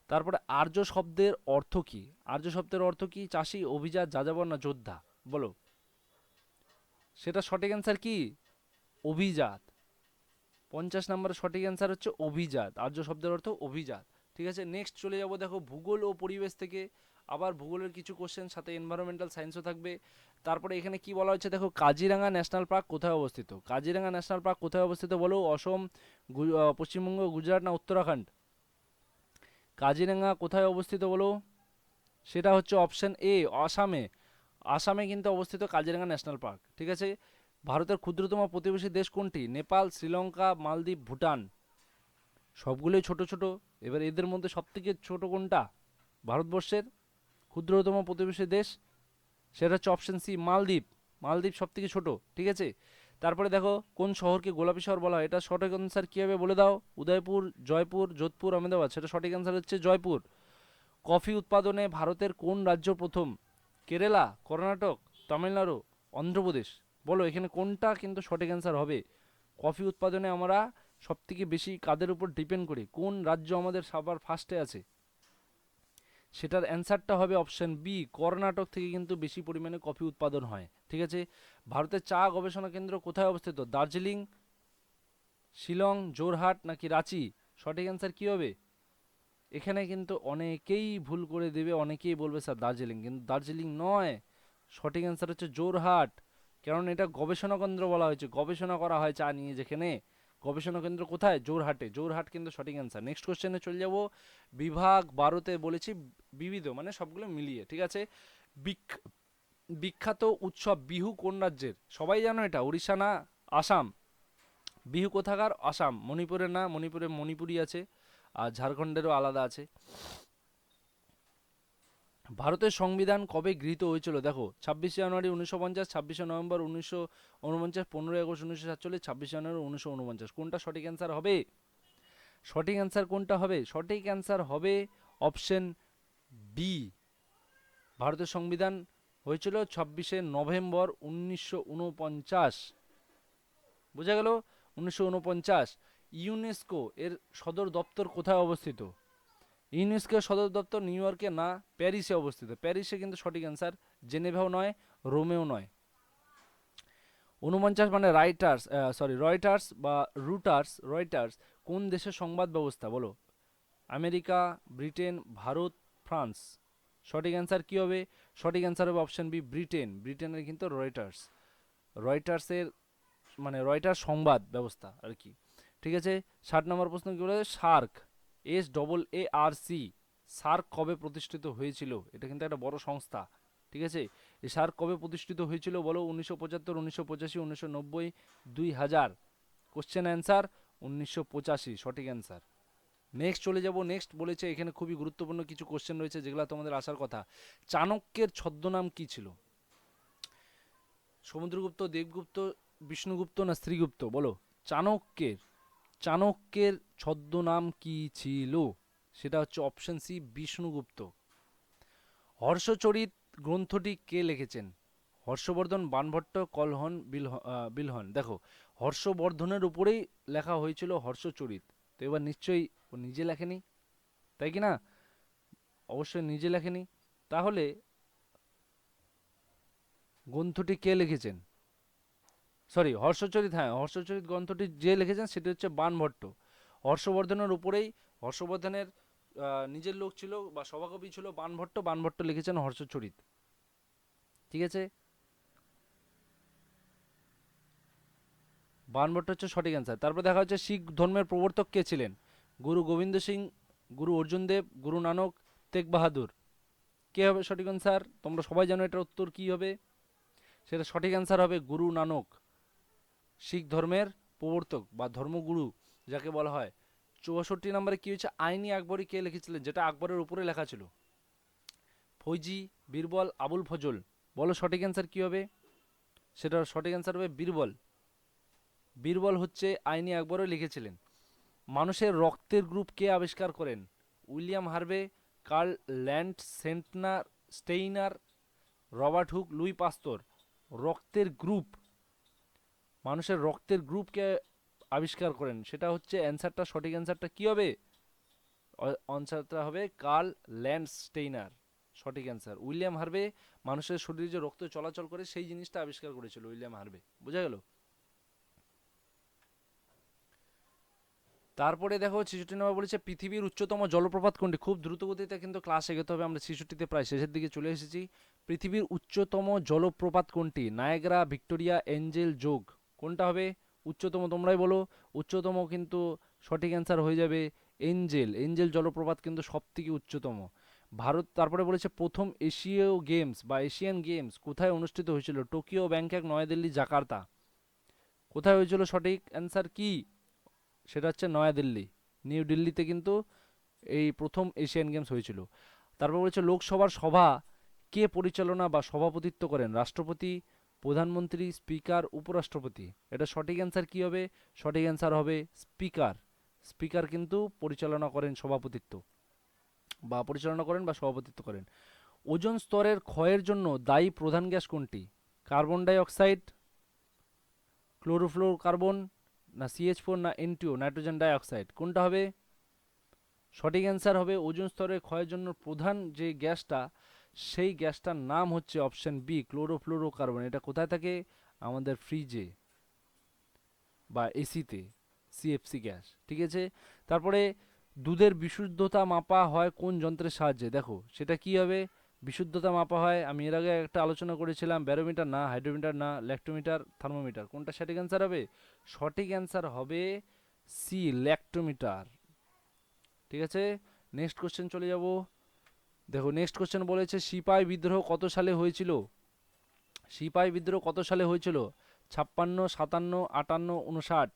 তারপরে আর্য শব্দের অর্থ কি? আর্য শব্দের অর্থ কি? চাষী, অভিজাত, যাযাবর না যোদ্ধা? বলো সেটা সঠিক অ্যান্সার কি? অভিজাত। 50 নম্বরের সঠিক অ্যান্সার হচ্ছে অভিজাত। আর্য শব্দের অর্থ অভিজাত। ঠিক আছে, নেক্সট চলে যাব দেখো ভূগোল ও পরিবেশ থেকে। আবার ভূগোলের কিছু কোশ্চেন, সাথে এনভায়রনমেন্টাল সায়েন্সও থাকবে। তারপরে এখানে কি বলা হচ্ছে দেখো, কাজিরাঙ্গা ন্যাশনাল পার্ক কোথায় অবস্থিত? কাজিরাঙ্গা ন্যাশনাল পার্ক কোথায় অবস্থিত বলো? অসম, পশ্চিমবঙ্গ, গুজরাট না উত্তরাখণ্ড? কাজিরাঙ্গা কোথায় অবস্থিত বলো? সেটা হচ্ছে অপশন এ, আসামে। আসামে কিন্তু অবস্থিত কাজিরাঙ্গা ন্যাশনাল পার্ক। ঠিক আছে, ভারতের ক্ষুদ্রতম প্রতিবেশী দেশ কোনটি? নেপাল, শ্রীলঙ্কা, মালদ্বীপ, ভুটান? সবগুলোই ছোট ছোট। এবার এদের মধ্যে সবথেকে ছোট কোনটা ভারতবর্ষের ক্ষুদ্রতম প্রতিবেশী দেশ? সেটা হচ্ছে অপশন সি, মালদ্বীপ। মালদ্বীপ সবথেকে ছোট। ঠিক আছে, তারপরে দেখো কোন শহরকে গোলাপি শহর বলা হয়? এটা সঠিক অ্যান্সার কী হবে বলে দাও? উদয়পুর, জয়পুর, যোধপুর, আহমেদাবাদ? সেটা সঠিক অ্যান্সার হচ্ছে জয়পুর। কফি উৎপাদনে ভারতের কোন রাজ্য প্রথম? কেরালা, কর্ণাটক, তামিলনাড়ু, অন্ধ্রপ্রদেশ? বলো এখানে কোনটা কিন্তু সঠিক অ্যান্সার হবে? কফি উৎপাদনে আমরা সবথেকে বেশি কাদের উপর ডিপেন্ড করি? কোন রাজ্য আমাদের সবার ফার্স্টে আছে? সেটার অ্যান্সারটা হবে অপশন বি, কর্ণাটক থেকে কিন্তু বেশি পরিমাণে কফি উৎপাদন হয়। ঠিক আছে, ভারতের চা গবেষণা কেন্দ্র কোথায় অবস্থিত? দার্জিলিং, শিলং, জোরহাট নাকি রাঁচি? সঠিক অ্যান্সার কী হবে? এখানে কিন্তু অনেকেই ভুল করে দেবে, অনেকেই বলবে স্যার দার্জিলিং, কিন্তু দার্জিলিং নয়, সঠিক অ্যান্সার হচ্ছে জোরহাট। কারণ এটা গবেষণা কেন্দ্র বলা হয়েছে, গবেষণা করা হয় চা নিয়ে, যেখানে গবেষণা কেন্দ্র কোথায়? জোরহাটে। জোরহাট কিন্তু সঠিক অ্যান্সার। নেক্সট কোশ্চেনে চলে যাব। বিভাগ 12তে বলেছি বিবিধ মানে সবগুলো মিলিয়ে। ঠিক আছে, বিখ্যাত উৎসব বিহু কোন রাজ্যের? সবাই জানো এটা, উড়িষ্যা না আসাম? বিহু কোথাকার? আসাম। মণিপুরের না, মণিপুরে মণিপুরি আছে, আর ঝাড়খণ্ডেরও আলাদা আছে। ভারতের সংবিধান কবে গৃহীত হয়েছিল? দেখো 26 জানুয়ারি 1950, 26 নভেম্বর 1949, 15 আগস্ট 1947, 26 জানুয়ারি 1949। কোনটা সঠিক অ্যান্সার হবে? সঠিক অ্যান্সার কোনটা হবে? সঠিক অ্যান্সার হবে অপশন বি। ভারতের সংবিধান হয়েছিল 26 নভেম্বর 1949। বোঝা গেল? 1949। ইউনেস্কো এর সদর দপ্তর কোথায় অবস্থিত? ইউনেস্কোর সদর দপ্তর নিউ ইয়র্কে না প্যারিসে অবস্থিত? প্যারিসে কিন্তু সঠিক অ্যান্সার। জেনেভাও নয়, রোমেও নয়। 49 মানে রাইটার্স, রয়টার্স বা রয়টার্স কোন দেশের সংবাদ ব্যবস্থা? বলো আমেরিকা, ব্রিটেন, ভারত, ফ্রান্স? সঠিক অ্যান্সার কী হবে? সঠিক অ্যান্সার হবে অপশন বি, ব্রিটেন। ব্রিটেনের কিন্তু রয়টার্স, রয়টার্সের মানে রয়টার্স সংবাদ ব্যবস্থা আর কি। ঠিক আছে, 60 নম্বর প্রশ্ন কি বলে? সার্ক, SAARC, সার্ক কবে প্রতিষ্ঠিত হয়েছিল? এটা কিন্তু একটা বড় সংস্থা। ঠিক আছে, এই সার্ক কবে প্রতিষ্ঠিত হয়েছিল বলো? 1975, 1985, 1990, 2000? কোশ্চেন অ্যান্সার 1985 সঠিক অ্যান্সার। নেক্সট চলে যাব। নেক্সট বলেছে এখানে খুবই গুরুত্বপূর্ণ কিছু কোশ্চেন রয়েছে যেগুলো তোমাদের আসার কথা। চাণক্যের ছদ্মনাম কি ছিল? সমুদ্রগুপ্ত, দেবগুপ্ত, বিষ্ণুগুপ্ত না শ্রীগুপ্ত? বলো চাণক্যের, চাণক্যের ছদ্মনাম কি ছিল? সেটা হচ্ছে অপশন সি, বিষ্ণুগুপ্ত। হর্ষচরিত গ্রন্থটি কে লিখেছেন? হর্ষবর্ধন, বাণভট্ট, কলহন, বিলহন? দেখো হর্ষবর্ধনের উপরেই লেখা হয়েছিল হর্ষচরিত, তো এবার নিশ্চয়ই ও নিজে লেখেনি, তাই কি না? অবশ্যই নিজে লেখেনি। তাহলে গ্রন্থটি কে লিখেছেন? সরি, হর্ষচরিত, হ্যাঁ হর্ষচরিত গ্রন্থটি যে লিখেছেন সেটি হচ্ছে বাণভট্ট। হর্ষবর্ধনের উপরেই, হর্ষবর্ধনের নিজের লোক ছিল বা সভাকবি ছিল বাণভট্ট, বাণভট্ট লিখেছেন হর্ষচরিত। ঠিক আছে, বাণভট্ট হচ্ছে সঠিক অ্যান্সার। তারপর দেখা হচ্ছে শিখ ধর্মের প্রবর্তক কে ছিলেন? গুরু গোবিন্দ সিং, গুরু অর্জুন দেব, গুরু নানক, তেগ বাহাদুর? কে হবে সঠিক অ্যান্সার? তোমরা সবাই জানো এটার উত্তর কি হবে। সেটা সঠিক অ্যান্সার হবে গুরু নানক, শিখ ধর্মের প্রবর্তক বা ধর্মগুরু যাকে বলা হয়। 64 নম্বরে কি হয়েছে, আইনি আকবরী কে লিখেছিলেন, যেটা আকবরের উপরে লেখা ছিল। ফৈজি, বীরবল, আবুল ফজল। বলো সঠিক অ্যান্সার কি হবে, সেটার সঠিক অ্যান্সার হবে বীরবল। বীরবল হচ্ছে আইনি আকবরও লিখেছিলেন। মানুষের রক্তের গ্রুপ কে আবিষ্কার করেন, William Harvey, Karl Landsteiner, Robert Hooke, Louis Pasteur. রক্তের গ্রুপ, মানুষের রক্তের গ্রুপকে আবিষ্কার করেন, সেটা হচ্ছে অ্যান্সারটা, সঠিক অ্যান্সারটা কি হবে, অ্যান্সারটা হবে কার্ল ল্যান্ডস্টেইনার। সঠিক অ্যান্সার উইলিয়াম হার্ভে, মানুষের শরীরে যে রক্ত চলাচল করে সেই জিনিসটা আবিষ্কার করেছিল উইলিয়াম হার্ভে। বোঝা গেল? তারপরে দেখো 66 নম্বর বলেছে পৃথিবীর উচ্চতম জলপ্রপাত কোনটি। খুব দ্রুত গতিতে কিন্তু ক্লাস এগোতে হবে, আমরা 66তে প্রায় শেষের দিকে চলে এসেছি। পৃথিবীর উচ্চতম জলপ্রপাত কোনটি, নায়াগ্রা, ভিক্টোরিয়া, এঞ্জেল, যোগ। কোনটা হবে উচ্চতম, তোমরাই বলো। উচ্চতম কিন্তু সঠিক অ্যান্সার হয়ে যাবে এঞ্জেল। এঞ্জেল জলপ্রপাত কিন্তু সব থেকে উচ্চতম। ভারত, তারপরে বলেছে প্রথম এশীয় গেমস বা এশিয়ান গেমস কোথায় অনুষ্ঠিত হয়েছিল, টোকিও, ব্যাংকক, নয়াদিল্লি, জাকার্তা। কোথায় হয়েছিল, সঠিক অ্যান্সার কি, সেটা হচ্ছে নয়াদিল্লি, নিউ দিল্লিতে কিন্তু এই প্রথম এশিয়ান গেমস হয়েছিল। তারপর বলেছে লোকসভার সভা কে পরিচালনা বা সভাপতিত্ব করেন, রাষ্ট্রপতি, প্রধানমন্ত্রী, স্পিকার, উপরাষ্ট্রপতি। এটা সঠিক অ্যান্সার কি হবে, সঠিক অ্যান্সার হবে স্পিকার। স্পিকার কিন্তু পরিচালনা করেন, সভাপতিত্ব বা পরিচালনা করেন বা সভাপতিত্ব করেন। ওজোন স্তরের ক্ষয়ের জন্য দায়ী প্রধান গ্যাস কোনটি, কার্বন ডাই অক্সাইড, ক্লোরোফ্লোরোকার্বন, না CH4, না NTO নাইট্রোজেন ডাই অক্সাইড। কোনটা হবে, সঠিক অ্যান্সার হবে ওজোন স্তরের ক্ষয়ের জন্য প্রধান যে গ্যাসটা, সেই গ্যাসটার নাম হচ্ছে অপশন বি, ক্লোরোফ্লোরোকার্বন। এটা কোথায় থাকে, আমাদের ফ্রিজে বা এসিতে, CFC গ্যাস। ঠিক আছে। তারপরে দুধের বিশুদ্ধতা মাপা হয় কোন যন্ত্রের সাহায্যে, দেখো সেটা কি হবে, বিশুদ্ধতা মাপা হয়, আমি এর আগে একটা আলোচনা করেছিলাম, ব্যারোমিটার না, হাইড্রোমিটার না, ল্যাক্টোমিটার, থার্মোমিটার। কোনটা সঠিক অ্যান্সার হবে, সঠিক অ্যান্সার হবে সি, ল্যাক্টোমিটার। ঠিক আছে। নেক্সট কোশ্চেন চলে যাব। দেখো নেক্সট কোশ্চেন বলেছে সিপাই বিদ্রোহ কত সালে হয়েছিল, সিপাই বিদ্রোহ কত সালে হয়েছিল, 56, 57, 58, 59।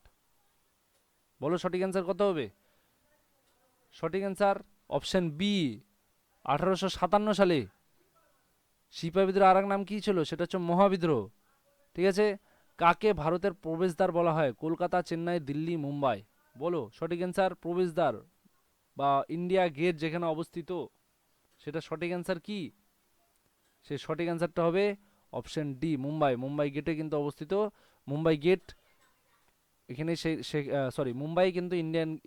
বলো সঠিক অ্যান্সার কত হবে, সঠিক অ্যান্সার অপশন বি, 1857 সালে। সিপাহি বিদ্রোহ আর এক নাম কি ছিল, সেটা হচ্ছে মহাবিদ্রোহ। ঠিক আছে। কাকে ভারতের প্রবেশদ্বার বলা হয়, কলকাতা, চেন্নাই, দিল্লি, মুম্বাই। বলো সঠিক অ্যান্সার, প্রবেশদ্বার বা ইন্ডিয়া গেট যেখানে অবস্থিত, সেটা সঠিক অ্যান্সার কি, সে সঠিক অ্যান্সারটা হবে অপশন ডি, মুম্বাই। মুম্বাই গেটে কিন্তু অবস্থিত, মুম্বাই গেট এখানে সরি মুম্বাই কিন্তু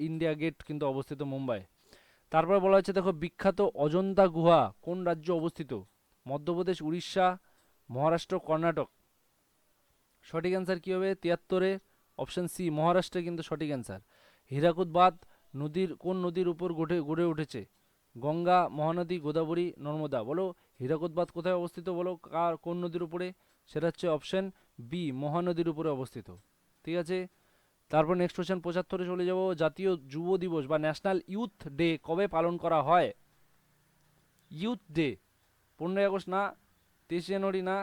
ইন্ডিয়া গেট কিন্তু অবস্থিত মুম্বাই। তারপর বলা হচ্ছে দেখো বিখ্যাত অজন্তা গুহা কোন রাজ্যে অবস্থিত, মধ্যপ্রদেশ, উড়িষ্যা, মহারাষ্ট্র, কর্ণাটক। সঠিক অ্যান্সার কি হবে 73-এ, অপশন সি, মহারাষ্ট্রে কিন্তু সঠিক অ্যান্সার। হীরাকুদ বাঁধ কোন নদীর উপর গড়ে উঠেছে, গঙ্গা, মহানদী, গোদাবরী, নর্মদা। বলো হীরাকুদ বাঁধ কোথায় অবস্থিত, বলো কোন নদীর উপরে, সেটা হচ্ছে অপশন বি, মহানদীর উপরে অবস্থিত। ঠিক আছে। তারপর নেক্সট কোশ্চেন 75-এ চলে যাব। জাতীয় যুব দিবস বা ন্যাশনাল ইউথ ডে কবে পালন করা হয়, ইউথ ডে 15ই আগস্ট না, 23 জানুয়ারি না,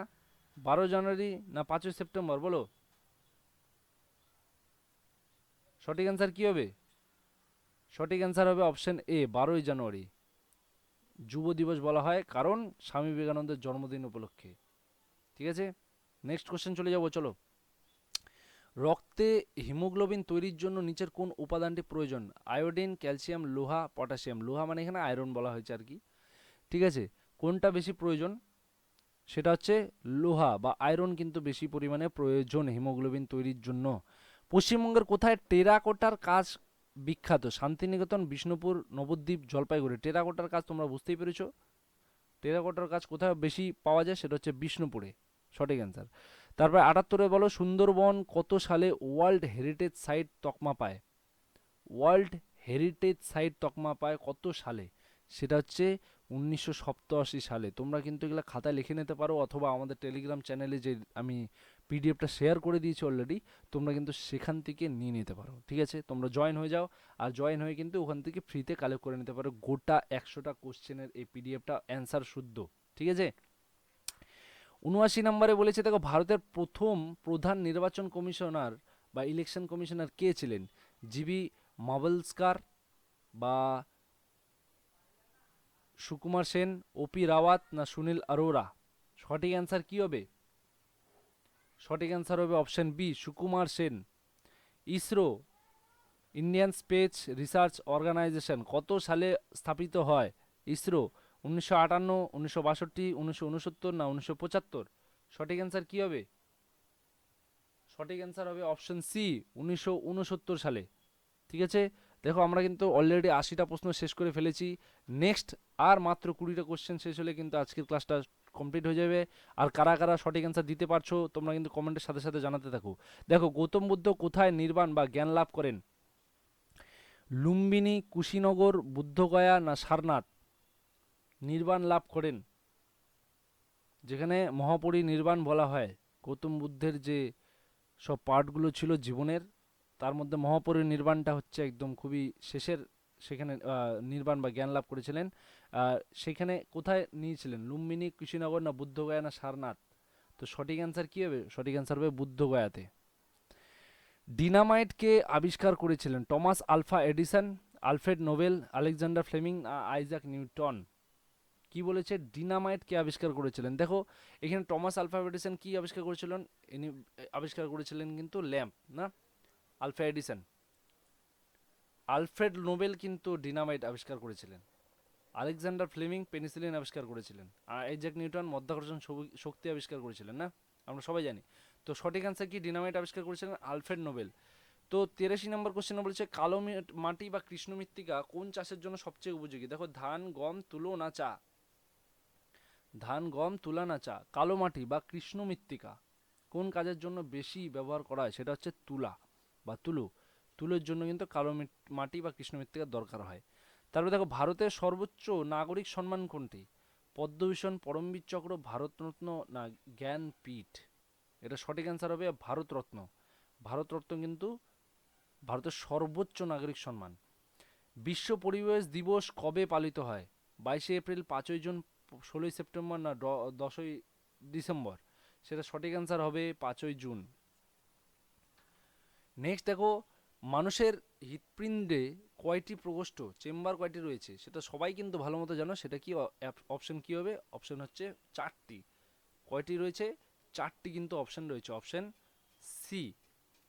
12 জানুয়ারি না, 5ই সেপ্টেম্বর। বলো সঠিক অ্যান্সার কি হবে, সঠিক অ্যান্সার হবে অপশন এ, 12ই জানুয়ারি। যুব দিবস বলা হয় কারণ স্বামী বিবেকানন্দের জন্মদিন উপলক্ষে। ঠিক আছে। নেক্সট কোশ্চেন চলে যাব, চলো। রক্তে হিমোগ্লোবিন তৈরির জন্য নিচের কোন উপাদানটি প্রয়োজন, আয়োডিন, ক্যালসিয়াম, লোহা, পটাশিয়াম। লোহা মানে এখানে আয়রন বলা হয়েছে আর কি। ঠিক আছে। কোনটা বেশি প্রয়োজন, সেটা হচ্ছে লোহা বা আয়রন কিন্তু বেশি পরিমাণে প্রয়োজন হিমোগ্লোবিন তৈরির জন্য। পশ্চিমবঙ্গের কোথায় টেরাকোটার কাজ বিখ্যাত, শান্তিনিকেতন, বিষ্ণুপুর, নবদ্বীপ, জলপাইগুড়ি। টেরাকোটার কাজ তোমরা বুঝতেই পেরেছো, টেরাকোটার কাজ কোথায় বেশি পাওয়া যায়, সেটা হচ্ছে বিষ্ণুপুরে। সঠিক অ্যান্সার। তারপরে 78-এ বলো সুন্দরবন কত সালে ওয়ার্ল্ড হেরিটেজ সাইট তকমা পায়, ওয়ার্ল্ড হেরিটেজ সাইট তকমা পায় কত সালে, সেটা হচ্ছে 1987 সালে। তোমরা কিন্তু এগুলো খাতায় লিখে নিতে পারো, অথবা আমাদের টেলিগ্রাম চ্যানেলে যে আমি পিডিএফটা শেয়ার করে দিয়েছি অলরেডি, তোমরা কিন্তু সেখান থেকে নিয়ে নিতে পারো। ঠিক আছে, তোমরা জয়েন হয়ে যাও, আর জয়েন হয়ে কিন্তু ওখান থেকে ফ্রিতে কালেক্ট করে নিতে পারো গোটা 100টা কোশ্চেনের এই পিডিএফটা, অ্যান্সার শুদ্ধ। ঠিক আছে। 79 নম্বরে বলেছে দেখো ভারতের প্রথম প্রধান নির্বাচন কমিশনার বা ইলেকশন কমিশনার কে ছিলেন? জিবি মাভলস্কার বা সুকুমার সেন, ওপি রাওয়াত না সুনীল অরোরা? সঠিক অ্যান্সার কি হবে? সঠিক অ্যান্সার হবে option B, Sukumar Sen. ISRO, Indian space research organization কত সালে স্থাপিত হয়? ইসরো 1958, 1962, 1969 না 1975? সঠিক অ্যান্সার কি হবে? সঠিক অ্যান্সার হবে অপশন সি, 1969 সালে। ঠিক আছে, দেখো আমরা কিন্তু অলরেডি 80টা প্রশ্ন শেষ করে ফেলেছি। নেক্সট আর মাত্র 20টা কোশ্চেন শেষ হলে কিন্তু আজকের ক্লাসটা কমপ্লিট হয়ে যাবে। আর কারা কারা সঠিক অ্যান্সার দিতে পারছো তোমরা কিন্তু কমেন্টের সাথে সাথে জানাতে থাকো। দেখো গৌতম বুদ্ধ কোথায় নির্বাণ বা জ্ঞান লাভ করেন? লুম্বিনী, কুশীনগর, বুদ্ধগয়া না সারনাথ নির্বাণ লাভ করেন? যেখানে মহাপরিনির্বাণ বলা হয় গৌতম বুদ্ধের যে সব পার্টগুলো ছিল জীবনের, তার মধ্যে মহাপরিনির্বাণটা হচ্ছে একদম খুবই শেষের, সেখানে নির্বাণ বা জ্ঞান লাভ করেছিলেন। সেখানে কোথায় নিয়েছিলেন? লুম্বিনী, কুশীনগর না বুদ্ধগয়া না সারনাথ? তো সঠিক অ্যান্সার কি হবে? সঠিক অ্যান্সার হবে বুদ্ধগয়াতে। ডিনামাইট কে আবিষ্কার করেছিলেন? Thomas Alva Edison, Alfred Nobel, Alexander Fleming, Isaac Newton? কি বলেছে? ডিনামাইট কে আবিষ্কার করেছিলেন? দেখো এখানে টমাস আলফা এডিসন কি আবিষ্কার করেছিলেন? ইনি আবিষ্কার করেছিলেন কিন্তু ল্যাম্প না, আলফা এডিসন। আলফ্রেড নোবেল কিন্তু ডিনামাইট আবিষ্কার করেছিলেন। আলেকজান্ডার ফ্লেমিং পেনিসিলিন আবিষ্কার করেছিলেন। আর আইজাক নিউটন মাধ্যাকর্ষণ শক্তি আবিষ্কার করেছিলেন না, আমরা সবাই জানি। তো সঠিক অ্যান্সার কি? ডিনামাইট আবিষ্কার করেছিলেন আলফ্রেড নোবেল। তো 83 নম্বর কোশ্চেনে বলেছে কালো মাটি বা কৃষ্ণ মৃত্তিকা কোন চাষের জন্য সবচেয়ে উপযোগী? দেখো ধান, গম, তুলো না চা? ধান, গম, তুলা না চা? কালো মাটি বা কৃষ্ণ মৃত্তিকা কোন কাজের জন্য বেশি ব্যবহার করা হয়? সেটা হচ্ছে তুলা বা তুলো। তুলোর জন্য কিন্তু কালো মাটি বা কৃষ্ণ মৃত্তিকার দরকার হয়। তারপরে দেখো ভারতের সর্বোচ্চ নাগরিক সম্মান কোনটি? পদ্মভূষণ, পরমবীর চক্র, ভারতরত্ন না জ্ঞানপীঠ? এটা সঠিক অ্যান্সার হবে ভারতরত্ন। ভারতরত্ন কিন্তু ভারতের সর্বোচ্চ নাগরিক সম্মান। বিশ্ব পরিবেশ দিবস কবে পালিত হয়? 22 এপ্রিল, 5ই জুন, 16ই সেপ্টেম্বর না 10ই ডিসেম্বর? সেটা সঠিক অ্যান্সার হবে 5ই জুন। নেক্সট দেখো মানুষের হৃৎপিণ্ডে কয়টি প্রকোষ্ঠ, চেম্বার কয়টি রয়েছে? সেটা সবাই কিন্তু ভালো মতো জানো, সেটা কি? অপশন কি হবে? অপশন হচ্ছে 4টি। কয়টি রয়েছে? 4টি কিন্তু অপশন রয়েছে, অপশন সি।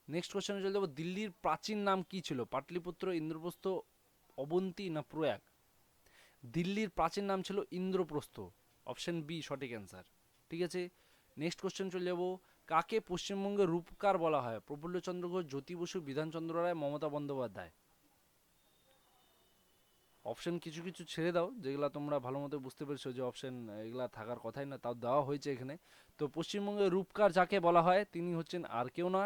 নেক্সট কোশ্চেনে চলে যাবো, দিল্লির প্রাচীন নাম কি ছিল? পাটলিপুত্র, ইন্দ্রপ্রস্থ, অবন্তী না প্রয়াগ? দিল্লির প্রাচীন নাম ছিল ইন্দ্রপ্রস্থ, অপশন বি সঠিক অ্যান্সার। ঠিক আছে, নেক্সট কোশ্চেন চলে যাব, কাকে পশ্চিমবঙ্গের রূপকার বলা হয়? প্রফুল্লচন্দ্র ঘোষ, জ্যোতি বসু, বিধানচন্দ্র রায়, মমতা বন্দ্যোপাধ্যায়? অপশন কিছু কিছু ছেড়ে দাও, যেগুলো তোমরা ভালো মতো বুঝতে পেরেছো যে অপশন এগুলা থাকার কথাই না, তাও দেওয়া হয়েছে এখানে। তো পশ্চিমবঙ্গের রূপকার যাকে বলা হয় তিনি হচ্ছেন আর কেউ না,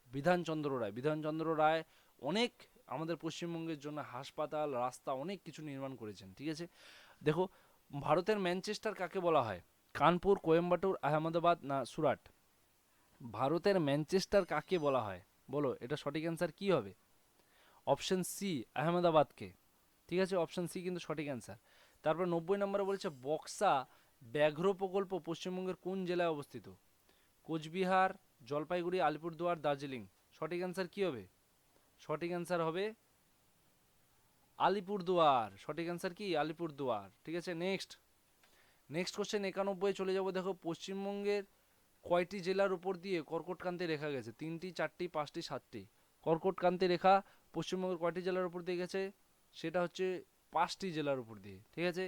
বিধানচন্দ্র রায়। বিধানচন্দ্র রায় অনেক আমাদের পশ্চিমবঙ্গের জন্য হাসপাতাল, রাস্তা, অনেক কিছু নির্মাণ করেছেন। ঠিক আছে, দেখো ভারতের ম্যানচেস্টার কাকে বলা হয়? কানপুর, কোয়েম্বাটুর, আহমেদাবাদ না সুরাট? ভারতের ম্যানচেস্টার কাকে বলা হয় বলো, এটা সঠিক অ্যান্সার কি হবে? অপশন সি, আহমেদাবাদকে। ঠিক আছে, অপশন সি কিন্তু সঠিক অ্যান্সার। তারপর 90 নম্বরে বলেছে বক্সা ব্যাঘ্র প্রকল্প পশ্চিমবঙ্গের কোন জেলায় অবস্থিত? কোচবিহার, জলপাইগুড়ি, আলিপুরদুয়ার, দার্জিলিং? সঠিক অ্যান্সার কি হবে? সঠিক অ্যান্সার হবে আলিপুরদুয়ার। সঠিক অ্যান্সার কি? আলিপুরদুয়ার। ঠিক আছে, নেক্সট নেক্সট কোশ্চেন 91 চলে যাব। দেখো পশ্চিমবঙ্গের কয়টি জেলার উপর দিয়ে কর্কটক্রান্তি রেখা গেছে? 3টি, 4টি, 5টি, 7টি? কর্কটক্রান্তি রেখা পশ্চিমবঙ্গের কয়টি জেলার উপর দিয়ে গেছে? সেটা হচ্ছে 5টি জেলার উপর দিয়ে। ঠিক আছে,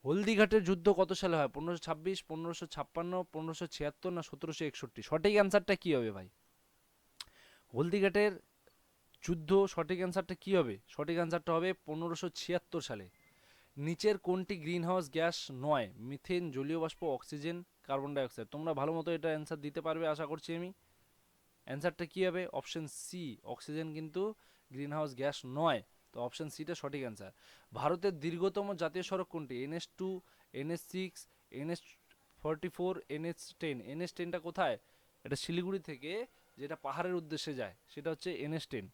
হলদিঘাটের যুদ্ধ কত সালে হয়? 1526, 1556, 1576 না 1761? সঠিক অ্যান্সারটা কি হবে ভাই? হলদিঘাটের যুদ্ধ সঠিক অ্যান্সারটা কি হবে? সঠিক অ্যান্সারটা হবে 1576 সালে। নিচের কোনটি গ্রিনহাউস গ্যাস নয়? মিথেন, জলীয় বাষ্প, অক্সিজেন, কার্বন ডাইঅক্সাইড? তোমরা ভালো মতো এটা অ্যান্সার দিতে পারবে আশা করছি আমি। অ্যান্সারটা কি হবে? অপশন সি, অক্সিজেন কিন্তু গ্রিনহাউস গ্যাস নয়। তো অপশন সিটা সঠিক অ্যান্সার। ভারতের দীর্ঘতম জাতীয় সড়ক কোনটি? NH2, NH6, NH44, NH10? NH10টা কোথায়? এটা শিলিগুড়ি থেকে যেটা পাহাড়ের উদ্দেশ্যে যায় সেটা হচ্ছে NH10।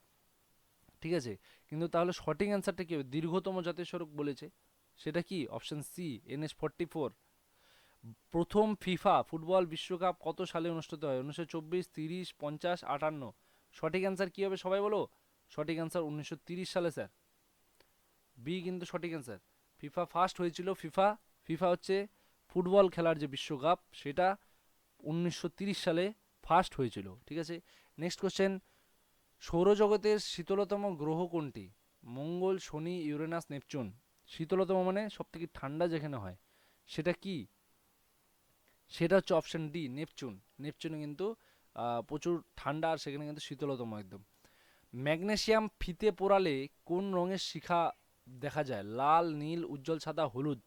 ঠিক আছে, কিন্তু তাহলে সঠিক অ্যান্সারটা কি হবে? দীর্ঘতম জাতীয় সড়ক বলেছে, সেটা কি? Option C, NH44। প্রথম ফিফা ফুটবল বিশ্বকাপ কত সালে অনুষ্ঠিত হয়? 1924, 30, 50, 58। সঠিক অ্যান্সার কী হবে সবাই বলো? সঠিক অ্যান্সার 1930 সালে স্যার। বি কিন্তু সঠিক অ্যান্সার। ফিফা ফার্স্ট হয়েছিল, ফিফা ফিফা হচ্ছে ফুটবল খেলার যে বিশ্বকাপ, সেটা 1930 সালে ফার্স্ট হয়েছিল। ঠিক আছে, নেক্সট কোশ্চেন। সৌরজগতের শীতলতম গ্রহ কোনটি? মঙ্গল, শনি, ইউরেনাস, নেপচুন। শীতলতম মানে সব থেকে ঠান্ডা যেখানে হয়, সেটা কি? সেটা হচ্ছে অপশন ডি, নেপচুন। নেপচুনে কিন্তু প্রচুর ঠান্ডা, আর সেখানে কিন্তু শীতলতম একদম। ম্যাগনেসিয়াম ফিতে পোড়ালে কোন রঙের শিখা দেখা যায়? লাল, নীল, উজ্জ্বল সাদা, হলুদ।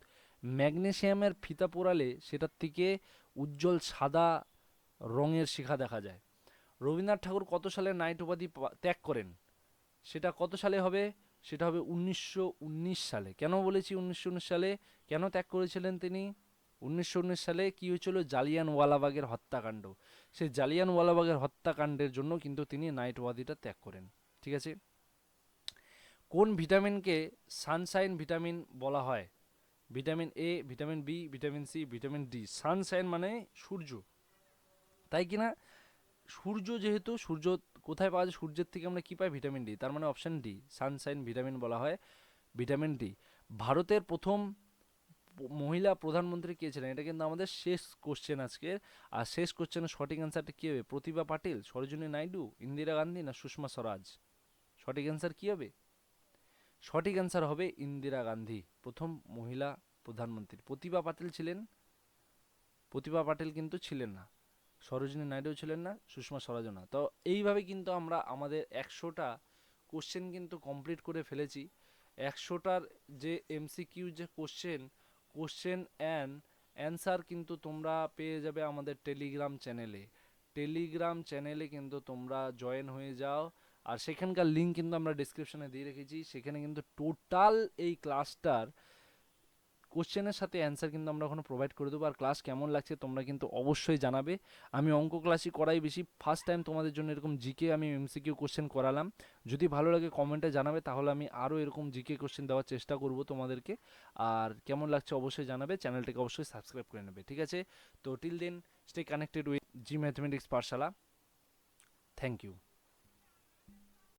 ম্যাগনেসিয়ামের ফিতা পোড়ালে সেটার থেকে উজ্জ্বল সাদা রঙের শিখা দেখা যায়। রবীন্দ্রনাথ ঠাকুর কত সালে নাইট উপাধি ত্যাগ করেন? সেটা কত সালে হবে? সেটা হবে 1919 সালে। কেন বলেছি 1919 সালে? কেন ত্যাগ করেছিলেন তিনি? 1919 সালে কি হয়েছিল? জালিয়ানওয়ালাবাগের হত্যাকাণ্ড। সেই জালিয়ানওয়ালাবাগের হত্যাকাণ্ডের জন্য কিন্তু তিনি নাইট উপাধিটা ত্যাগ করেন। ঠিক আছে, কোন ভিটামিনকে সানশাইন ভিটামিন বলা হয়? Vitamin A, vitamin B, vitamin C, vitamin D. Sunshine মানে সূর্য, তাই কি না? সূর্য, যেহেতু সূর্য কোথায় পাওয়া যায়? সূর্যের থেকে আমরা কি পাই? Vitamin D. তার মানে অপশন ডি, সানশাইন ভিটামিন বলা হয় ভিটামিন ডি। ভারতের প্রথম মহিলা প্রধানমন্ত্রী কে ছিলেন? এটা কিন্তু আমাদের শেষ কোশ্চেন আজকের। আর শেষ কোশ্চেনের সঠিক অ্যান্সারটা কী হবে? প্রতিভা পাটিল, সরোজিনী নাইডু, ইন্দিরা গান্ধী না সুষমা স্বরাজ? সঠিক অ্যান্সার কী হবে? সঠিক অ্যান্সার হবে ইন্দিরা গান্ধী, প্রথম মহিলা প্রধানমন্ত্রী। প্রতিভা পাটিল ছিলেন, প্রতিভা পাটিল কিন্তু ছিলেন না, সরোজিনী নাইডু ছিলেন না, সুষমা স্বরাজও না। তো এইভাবে কিন্তু আমরা আমাদের 100টা কোশ্চেন কিন্তু কমপ্লিট করে ফেলেছি। 100টার যে এমসিকিউ যে কোশ্চেন, কোশ্চেন অ্যান্ড অ্যান্সার কিন্তু তোমরা পেয়ে যাবে আমাদের টেলিগ্রাম চ্যানেলে। টেলিগ্রাম চ্যানেলে কিন্তু তোমরা জয়েন হয়ে যাও, আর সেখানকার লিঙ্ক কিন্তু আমরা ডিসক্রিপশনে দিয়ে রেখেছি। সেখানে কিন্তু টোটাল এই ক্লাসটার কোশ্চেনের সাথে অ্যান্সার কিন্তু আমরা ওখানে প্রোভাইড করে দেবো। আর ক্লাস কেমন লাগছে তোমরা কিন্তু অবশ্যই জানাবে। আমি অঙ্ক ক্লাসই করাই বেশি, ফার্স্ট টাইম তোমাদের জন্য এরকম জিকে আমি এমসিকিউ কোশ্চেন করালাম। যদি ভালো লাগে কমেন্টে জানাবে, তাহলে আমি আরও এরকম জিকে কোশ্চেন দেওয়ার চেষ্টা করব তোমাদেরকে। আর কেমন লাগছে অবশ্যই জানাবে, চ্যানেলটাকে অবশ্যই সাবস্ক্রাইব করে নেবে। ঠিক আছে, তো till then stay connected with G mathematics Pathshala. Thank you.